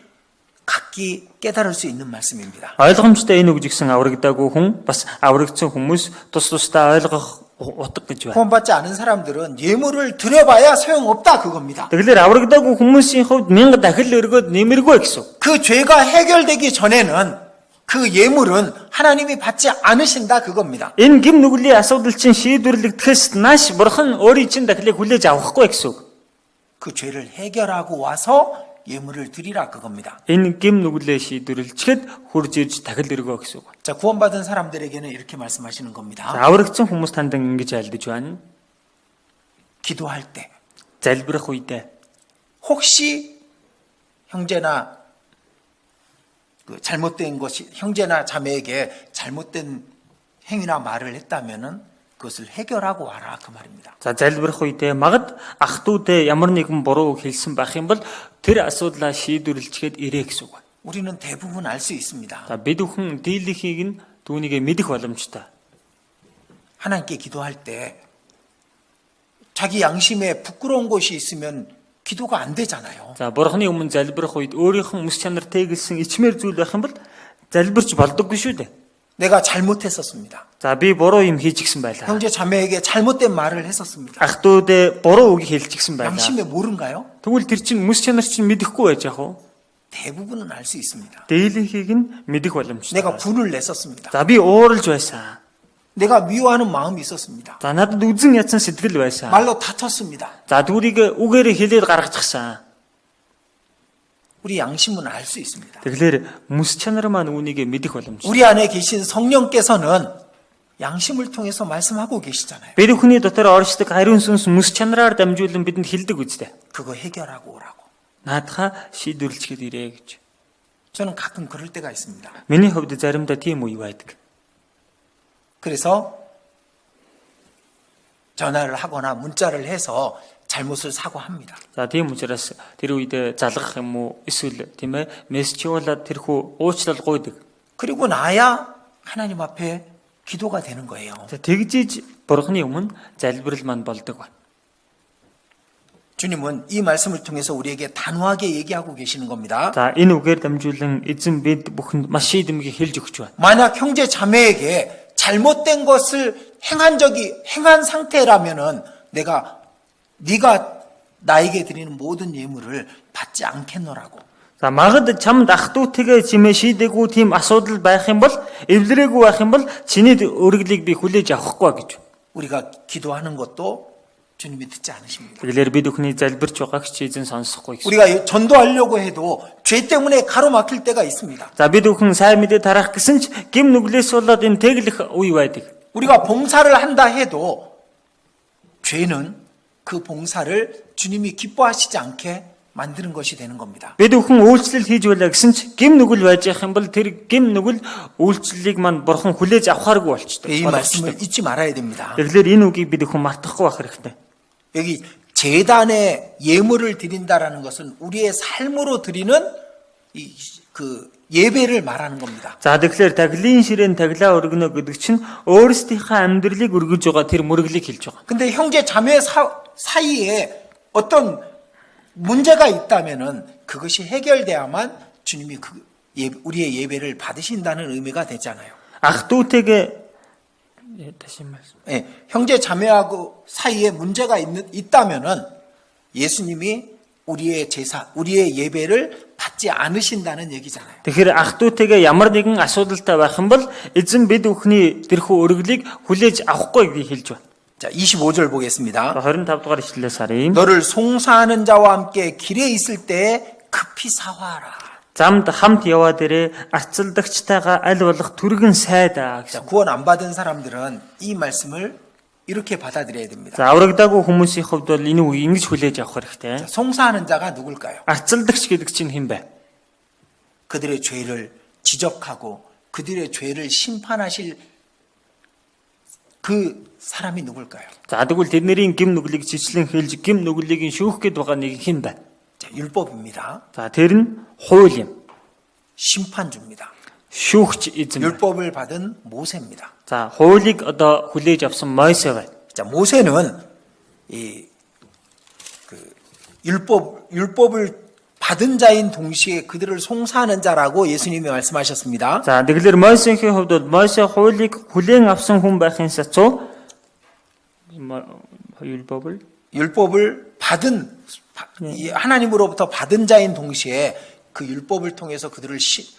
각기 깨달을 수 있는 말씀입니다. Ойлгомжтой энэ үг жигсэн аврагдаагүй хүн бас аврагдсан хүмүүс тус тусдаа ойлгох утга гэж байна. 구원받지 않은 사람들은 예물을 드려봐야 소용없다 그겁니다. Тэгэхээр аврагдаагүй хүмүүсийн хувьд 1000 дахил өргөөд нэмэргүй гэсэн. 그 죄가 해결되기 전에는 그 예물은 하나님이 받지 않으신다 그겁니다. Энэ гим нүглийн асуудал чинь шийдвэрлэгдэхээс нааш бурхан өөрийн чинь дахилыг хүлээж авахгүй гэсэн үг. 그 죄를 해결하고 와서 예물을 드리라 그겁니다. Энэ гим нүглээ шийдвэрлэхэд хурж ирж дахил өргөө гэсэн үг. 자, 구원받은 사람들에게는 이렇게 말씀하시는 겁니다. За аврагдсан хүмүүс тандан ингэж айлдаж байна. 기도할 때 Залбирах үедээ 혹시 형제나 그 잘못된 것이 형제나 자매에게 잘못된 행위나 말을 했다면은 그것을 해결하고 와라 그 말입니다. за залбирах үедээ магад ах トゥ дэ ямар нэгэн буруу хэлсэн байх юм бол тэр асуудлаа шийдвэрлэхэд ирээ гэсэн үг. 우리는 대부분 알 수 있습니다. За бид бүхэн дийлэхийг нь түүнийг мэдэх боломжтой. 하나님께 기도할 때 자기 양심에 부끄러운 것이 있으면 기도가 안 되잖아요. За бурхны өмнө залбирах үед өөрийнхөө мэс чанар тэгэлсэн ичмэр зүйл байх юм бол залбирч болдоггүй шүү дээ. 내가 잘못했었습니다. За би буруу юм хийж гисэн байлаа. 형제 자매에게 잘못된 말을 했었습니다. Ах トゥ дэ буруу үг хэлж гисэн байлаа. 양심에 모른가요? Тэгвэл тэр чинь мэс чанар чинь мэдэхгүй байж яах вэ? 대부분은 알 수 있습니다. Дийлэхийг нь мэдэх боломжтой. 내가 분을 냈었습니다. За би ууралж байсан. 내가 미워하는 마음이 있었습니다. За надад үзэн ядсан сэтгэл байсан. 말로 다퉜습니다. За түүрийг үгээрээ хэлээд гаргачихсан. 우리 양심은 알 수 있습니다. Тэгэхээр мэс чанар маань үүнийг мэдэх боломжтой. 우리 안에 계신 성령께서는 양심을 통해서 말씀하고 계시잖아요. Бид бүхний дотор оршдог ариун сүнс мэс чанараар дамжуулан бидэнд хэлдэг үстэй. 그거 해결하고 오라고. Наадхаа шийдвэрлэхэд ирээ гэж. 저는 가끔 그럴 때가 있습니다. Миний хувьд заримдаа тийм үе байдаг. 그래서 전화를 하거나 문자를 해서 잘못을 사과합니다. За тийм учраас тэр үед залгах юм уу эсвэл тийм ээ мессежуулаад тэрхүү уучлал гуйдаг. 그리고 나야 하나님 앞에 기도가 되는 거예요. За тэгжиж бурхны өмнө залбирал маань болдог байна. 주님은 이 말씀을 통해서 우리에게 단호하게 얘기하고 계시는 겁니다. За энэ үгээр дамжуулан эзэн бид бүхэнд маш шийдэмгий хэлж өгч байна. 만약 형제 자매에게 잘못된 것을 행한 상태라면은 네가 나에게 드리는 모든 예물을 받지 않겠노라고. За магад чамд ах トゥ тэгээ чимээ шийдэггүй тийм асуудал байх юм бол эвлэрээгүй байх юм бол чиний өргөлийг би хүлээж авахгүй гэж. 우리가 기도하는 것도 주님이 듣지 않으십니다. Тэгэхээр бид бүхний залбирч байгааг ч эзэн сонсохгүй гэсэн. 우리가 전도하려고 해도 죄 때문에 가로막힐 때가 있습니다. За бид бүхэн сайн мэдээ тарах гэсэн ч гим нүглээс болоод энэ тэглэх үе байдаг. 우리가 봉사를 한다 해도 죄는 그 봉사를 주님이 기뻐하시지 않게 만드는 것이 되는 겁니다. Бид бүхэн үйлчлэл хийж байлаа гэсэн ч гим нүгэл байж явах юм бол тэр гим нүгэл үйлчлэлийг мань бурхан хүлээж авахааргүй болчтой. 이 말씀을 잊지 말아야 됩니다. Тэгэхээр энэ үгийг бид бүхэн мартахгүй байх хэрэгтэй. 여기 제단에 예물을 드린다라는 것은 우리의 삶으로 드리는 그 예배를 말하는 겁니다. За тэгэхээр таглын ширээн таглаа өргөнө гэдэг чинь өөрсдийнхөө амьдралыг өргөж байгаа тэр мөрөглийг хэлж байгаа. 근데 형제 자매 사이에 어떤 문제가 있다면은 그것이 해결돼야만 주님이 우리의 예배를 받으신다는 의미가 되잖아요. Ах トゥ тэгээ 다시 말씀. 예, 형제 자매하고 사이에 문제가 있다면은 예수님이 우리의 제사, 우리의 예배를 받지 않으신다는 얘기잖아요. Тэгэхээр ах トゥ утэйгээ ямар нэгэн асуудалтай байх юм бол эзэн бид бүхний тэрхүү өргөлийг хүлээж авахгүй гэж хэлж байна. 자, 25절 보겠습니다. 25 дугаар ишлэлээс харъя. 너를 송사하는 자와 함께 길에 있을 때 급히 사화하라. Замд хамт яваа дээрээ арцалдагчтайгаа аль болох түргэн сайдаа 자, гэсэн. 구원 안 받은 사람들은 이 말씀을 이렇게 받아들여야 됩니다. За аврагдаагүй хүмүүсийн хувьд бол энэ үгийг ингэж хүлээж авах хэрэгтэй. 자, 송사하는 자가 누굴까요? Арцалдагч гэдэг чинь хэн бэ? 그들의 죄를 지적하고 그들의 죄를 심판하실 그 사람이 누굴까요? За тэгвэл тэдний гим нүглийг жичлэн хэлж гим нүглийг шүүх гээд байгаа нэг хэн бэ? 자, 율법입니다. За тэр нь хууль юм. 심판주입니다. Шүүгч эзэн. 율법을 받은 모세입니다. За хуулийг одоо хүлээж авсан Мойсе байна. 자, 모세는 율법을 받은 자인 동시에 그들을 송사하는 자라고 예수님이 말씀하셨습니다. За тэгэхээр Мойсеийн хувьд бол Мойсе хуулийг хүлээн авсан хүн байхын сацуу 율법을 받은 이 하나님으로부터 받은 자인 동시에 그 율법을 통해서 그들을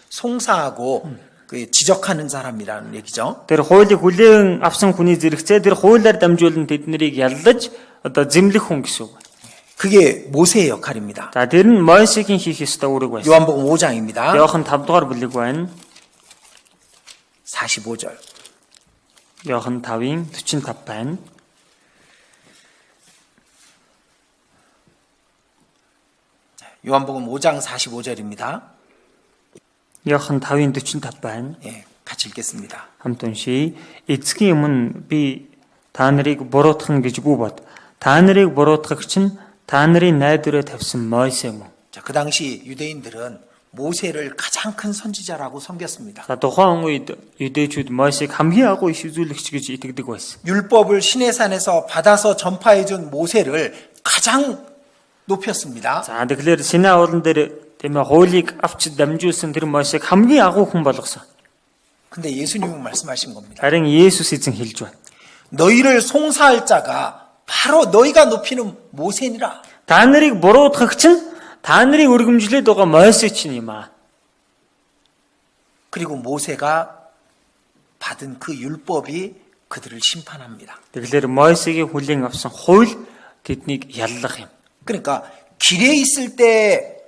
송사하고 지적하는 사람이라는 얘기죠. тэр хуулийг хүлээн авсан хүний зэрэгцээ тэр хуулиар дамжуулан тэднийг яллаж одоо зэмлэх хүн гэсэн үг. 그게 모세의 역할입니다. За тэр нь Мойсегийн хийх ёстой үүрэг байсан. 요한복음 5장입니다. Иохан 5 дугаар бүлэг байна. 45절. Иохан 5-ын 45 байна. 요한복음 5장 45절입니다. Иохан 5-ын 45 байна. 예, 같이 읽겠습니다. Хамт уншийе. Эцгийн өмнө би та нарыг буруутгах гэжгүй бод. Та нарыг буруутгагч нь та нарын найдвараа тавьсан Мойсе мөн. 자, 그 당시 유대인들은 모세를 가장 큰 선지자라고 섬겼습니다. За тухайн үед 유대чүүд Мойсийг хамгийн агуу иш үзүүлэгч гэж итгэдэг байсан. 율법을 시내산에서 받아서 전파해준 모세를 가장 높였습니다. За тэгэхээр Синай уулан дээр тийм ээ хуулийг авч дамжуулсан тэр Мойсийг хамгийн агуу хүн болгосон. 근데 예수님은 말씀하신 겁니다. Харин Есүс эзэн хэлж байна. 너희를 송사할 자가 바로 너희가 높이는 모세니라. Та нарыг буруутгагч нь та нарыг өргөмжлээд байгаа Мойсе чинь юм аа. 그리고 모세가 받은 그 율법이 그들을 심판합니다. Тэгэхээр Мойсегийн хүлээн авсан хууль тэднийг яллах юм. 그러니까 길에 있을 때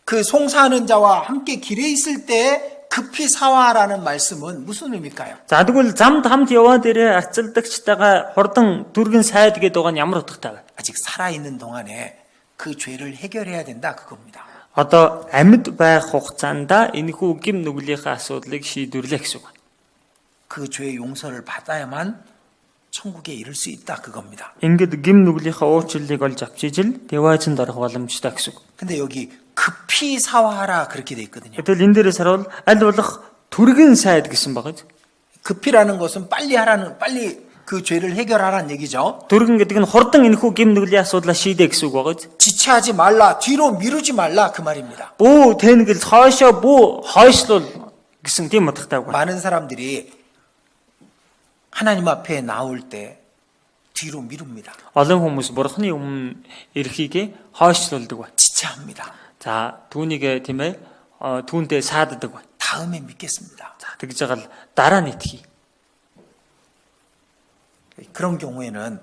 그 송사하는 자와 함께 길에 있을 때 급히 사화하라는 말씀은 무슨 의미일까요? За тэгвэл замд хамт яваа дээрээ арцалдагчтайгаа хурдан түргэн сайд гэдэг байгаа нь ямар утгатай вэ? 아직 살아있는 동안에 그 죄를 해결해야 된다 그겁니다. Одоо амьд байх хугацаанд энэхүү гим нүглийнхээ асуудлыг шийдвэрлэх гэсэн үг. 그 죄의 용서를 받아야만 천국에 이를 수 있다 그겁니다. Ингээд гим нүглийнхээ уучлалыг олж авч ижил дэвайцанд орох боломжтой гэсэн үг. 근데 여기 급히 사화하라 그렇게 돼 있거든요. Гэтэл энэ дээрээс харуул аль болох түргэн сайд гэсэн багаж. 급히라는 것은 빨리 하라는 빨리 그 죄를 해결하라는 얘기죠. Түргэн гэдэг нь хурдан энэхүү гим нүглийн асуудлаа шийдэ гэсэн үг багаж. 지체하지 말라, 뒤로 미루지 말라 그 말입니다. Бүү тэнгэл хойшоо бүү хойшлуул гэсэн тийм утгатай үг. 많은 사람들이 하나님 앞에 나올 때 뒤로 미룹니다. Олон хүмүүс бурхны өмнө ирэхийг хойшлуулдаг байна. 지체합니다. За түүнийг тийм ээ түүнтэй сааддаг байна. 다음에 믿겠습니다. За тэгж байгаа л дараа нь итгэе. 그런 경우에는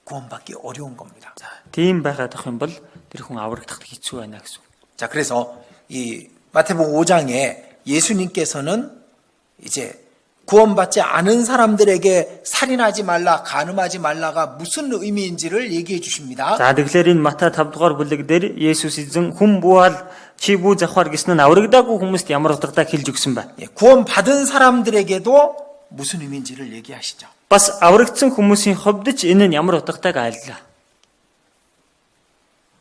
구원받기 어려운 겁니다. За тийм байгаад ах юм бол тэр хүн аврагдах хэцүү байна гэсэн. 자, 그래서 이 마태복음 5장에 예수님께서는 이제 구원받지 않은 사람들에게 살인하지 말라, 간음하지 말라가 무슨 의미인지를 얘기해 주십니다. За тэгэхээр энэ Матай 5 дугаар бүлэг дээр Есүс эзэн хүн буул чи бүү завхаар гэсэн нь аврагдаагүй хүмүүст ямар утгатай хэлж өгсөн бэ? 구원받은 사람들에게도 무슨 의미인지를 얘기하시죠. Бас аврагдсан хүмүүсийн хувьд ч энэ нь ямар утгатайг айллаа.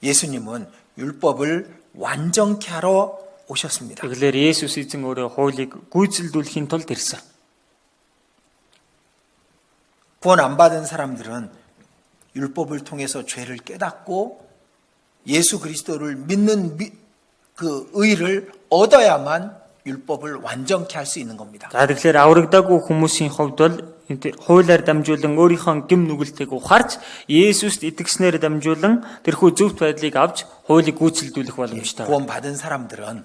예수님은 율법을 완전케 하러 오셨습니다. Тэгэхээр Есүс эзэн өөрөө хуулийг гүйцэлдүүлэхийн тулд ирсэн. 구원 안 받은 사람들은 율법을 통해서 죄를 깨닫고 예수 그리스도를 믿는 그 의를 얻어야만 율법을 완전케 할 수 있는 겁니다. За тэгэхээр аврагдаагүй хүмүүсийн хувьд бол хуулиар дамжуулан өөрийнхөө гэм нүгэлтийг ухаарч Есүст итгэснээр дамжуулан тэрхүү зөвхт байдлыг авч хуулийг гүйцэлдүүлэх боломжтой. 구원받은 사람들은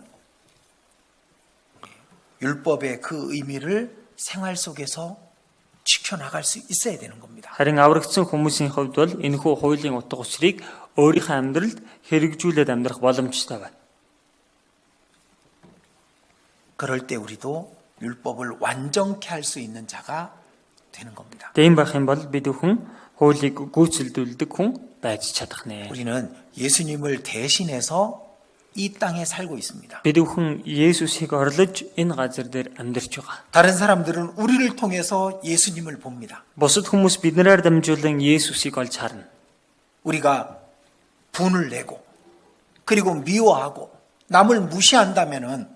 율법의 그 의미를 생활 속에서 지켜나갈 수 있어야 되는 겁니다. Харин аврагдсан хүмүүсийн хувьд бол энэхүү хуулийн утга учирыг өөрийнхөө амьдралд хэрэгжүүлээд амьдрах боломжтой байна. 그럴 때 우리도 율법을 완전케 할 수 있는 자가 되는 겁니다. Тийм байх юм бол бид бүхэн хуулийг гүйцэлдүүлдэг хүн байж чадах нэ. 우리는 예수님을 대신해서 이 땅에 살고 있습니다. Бид бүхэн Есүсийг орлож энэ газар дээр амьдарч байгаа. 다른 사람들은 우리를 통해서 예수님을 봅니다. Бусад хүмүүс биднээр дамжуулан Есүсийг олж харна. 우리가 분을 내고 그리고 미워하고 남을 무시한다면은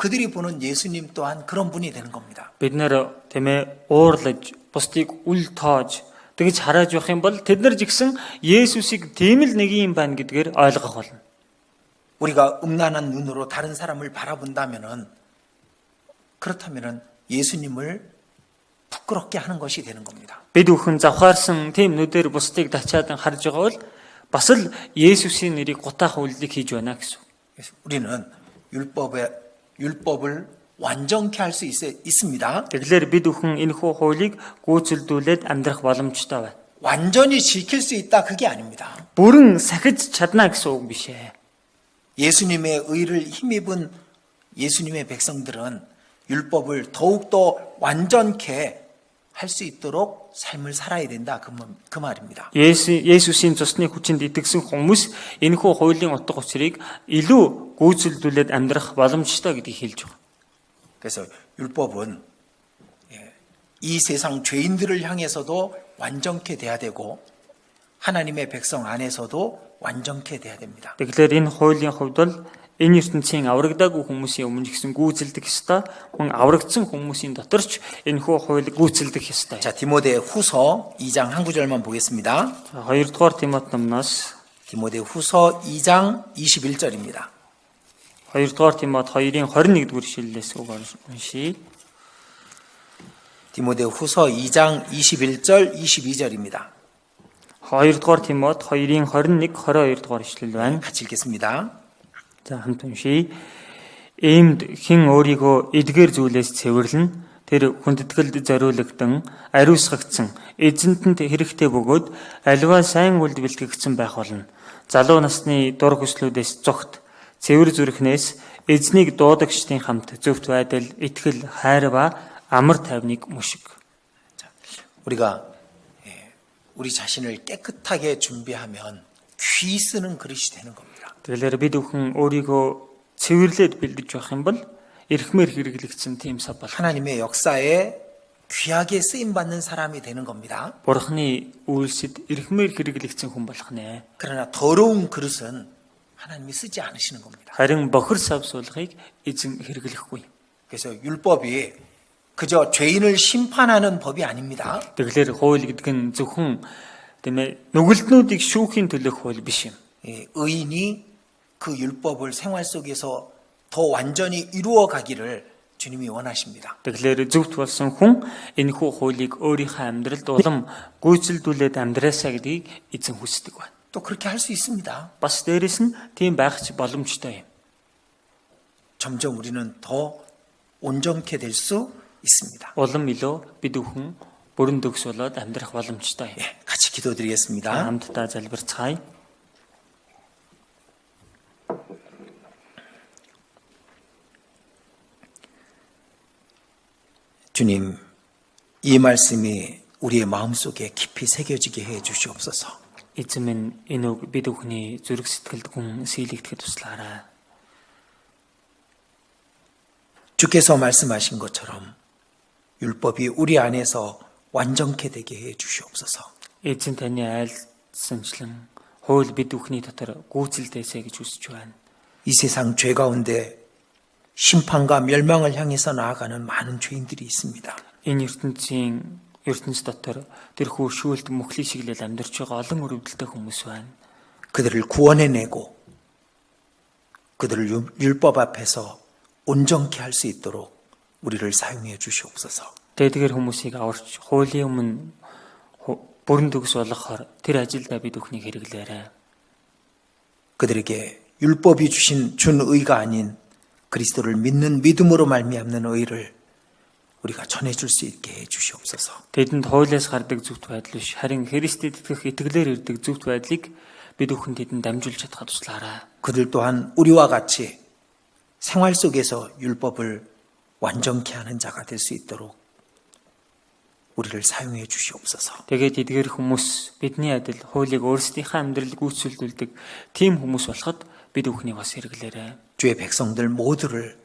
그들이 보는 예수님 또한 그런 분이 되는 겁니다. Бид нэр тэмээ уурлаж, бусдыг үл тоож, тэгж харааж явах юм бол тэд нар жигсэн Есүсийг тийм л нэг юм байна гэдгээр ойлгох болно. 우리가 음란한 눈으로 다른 사람을 바라본다면은 그렇다면은 예수님을 부끄럽게 하는 것이 되는 겁니다. Бид бүхэн завхаарсан тийм нүдээр бусдыг тачаадан харж байгаа бол бас л Есүсийн нэрийг гутаах үйлдэл хийж байна гэсэн. 그래서 우리는 율법을 완전케 할 수 있습니다. Тэгэхээр бид бүхэн энэхүү хуулийг гүйцэлдүүлээд амьдрах боломжтой байна. 완전히 지킬 수 있다 그게 아닙니다. Бүрэн сахиж чадна гэсэн үг биш ээ. 예수님의 의를 힘입은 예수님의 백성들은 율법을 더욱더 완전케 할 수 있도록 삶을 살아야 된다 그 말입니다. Есүсийн цусны хүчинд итгэсэн хүмүүс энэхүү хуулийн утга учирыг илүү гүйцэлдүүлээд амьдрах боломжтой гэдгийг хэлж байгаа. 그래서 율법은 이 세상 죄인들을 향해서도 완전케 돼야 되고 하나님의 백성 안에서도 완전케 돼야 됩니다. Тэгэхээр энэ хуулийн хувьд бол энэ ертөнцийн аврагдаагүй хүмүүсийн өмнө гэсэн гүйцэлдэх ёстой. Мөн аврагдсан хүмүүсийн доторч энэхүү хуулийг гүйцэлдэх ёстой. 자, 디모데 후서 2장 한 구절만 보겠습니다. 2-р Тимот номноос 디모데 후서 2장 21절입니다. 2-р Тимот 2-ын 21-р ишлэлээс үг уншийе. 디모데 후서 2장 21절 22절입니다. 2-р Тимот 2-ын 21, 22-р ишлэл байна. 같이 읽겠습니다. За хамт уншийе. Иймд хэн өөрийгөө эдгээр зүйлээс цэвэрлэн тэр хүндэтгэлд зориулагдсан, ариусгагдсан, эзэнтэнд хэрэгтэй бөгөөд аливаа сайн үлд бэлтгэгдсэн байх болно. Залуу насны дур хүслүүдээс зүгт, цэвэр зүрхнээс эзнийг дуудагчдын хамт зөвхт байдал, итгэл, хайр ба амар тайвныг мушиг. 우리가 우리 자신을 깨끗하게 준비하면 귀 쓰는 그릇이 되는 겁니다. Тэгэхээр бид бүхэн өөрийгөө цэвэрлээд бэлдэж байх юм бол эрхмээр хэрэглэгдсэн тийм сав болох. 하나님의 역사에 귀하게 쓰임 받는 사람이 되는 겁니다. Бурхны үйлсэд эрхмээр хэрэглэгдсэн хүн болох нэ. 그러나 더러운 그릇은 하나님이 쓰지 않으시는 겁니다. Харин бохир сав суулгыг эзэн хэрэглэхгүй. 그래서 율법이 그저 죄인을 심판하는 법이 아닙니다. Тэгэхээр хууль гэдэг нь зөвхөн тийм ээ нүгэлтнүүдийг шүүхийн төлөх хууль биш юм. 의인이 그 율법을 생활 속에서 더 완전히 이루어 가기를 주님이 원하십니다. Тэгэхээр зөвхт болсон хүн энэхүү хуулийг өөрийнхөө амьдралд улам гүйцэлдүүлээд амьдраасаа гэдгийг эзэн хүсдэг байна. 또 그렇게 할 수 있습니다. Бас дээрэс нь тийм байх ч боломжтой юм. 점점 우리는 더 온전케 될 수 있습니다. Улам илүү бид бүхэн бүрэн төгс болоод амьдрах боломжтой юм. 같이 기도드리겠습니다. Хамтдаа залбирцгаая. 주님, 이 말씀이 우리의 마음속에 깊이 새겨지게 해 주시옵소서. Эзэн минь энэ үг бид бүхний зүрх сэтгэлд гүн сийлэгдэхэд туслаарай. 주께서 말씀하신 것처럼 율법이 우리 안에서 완전케 되게 해 주시옵소서. Эзэн таны айлсанчлан хууль бид бүхний дотор гүйцэлдээсэй гэж хүсэж байна. 이 세상 죄 가운데 심판과 멸망을 향해서 나아가는 많은 죄인들이 있습니다. Энэ ертөнц дотор тэрхүү шүүлт мөхлийн шиглэл амьдарч байгаа олон өрөвдөлтэй хүмүүс байна. 그들을 구원해내고 그들을 율법 앞에서 온전케 할 수 있도록 우리를 사용해 주시옵소서. Тэдгээр хүмүүсийг аварч хуулийн өмнө бүрэн төгс болгохоор тэр ажилдаа бид бүхнийг хэрэглээрэй. 그들에게 율법이 주신 준의가 아닌 그리스도를 믿는 믿음으로 말미암는 의를 우리가 전해줄 수 있게 해 주시옵소서. Тэдэнд хуулиас гардаг зөвхт байдал биш, харин Христэд итгэх итгэлээр ирдэг зөвхт байдлыг бид бүхэн тэдэнд дамжуулж чадхад туслаарай. 그들 또한 우리와 같이 생활 속에서 율법을 완전케 하는 자가 될 수 있도록 우리를 사용해 주시옵소서. Тэгээд эдгээр хүмүүс бидний адил хуулийг өөрсдийнхөө амьдралд гүйцэлдүүлдэг тийм хүмүүс болоход бид бүхнийг бас хэрэглээрэй. 주의 백성들 모두를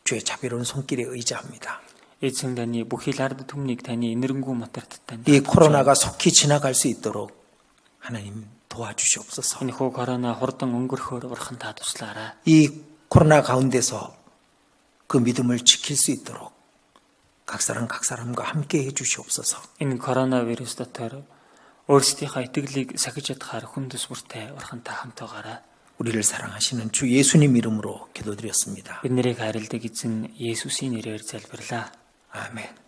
주의 자비로운 손길에 의지합니다. Эзэн таны бүхий л ард түмнийг таны инэрэнгүү матарт танд. 이 코로나가 속히 지나갈 수 있도록 하나님 도와주시옵소서. Энэхүү корона хурдан өнгөрөхөөр урхан та туслаарай. 이 코로나 가운데서 그 믿음을 지킬 수 있도록 각 사람과 함께 해 주시옵소서. Энэ коронавирус дотор өөрсдийнхөө итгэлийг сахиж чадхаар хүндс бүртэй урхан та хамт байгаарай. 우리를 사랑하시는 주 예수님 이름으로 기도드렸습니다. Биднийг хайрладаг эзэн Есүсийн нэрээр залбирлаа. 아멘.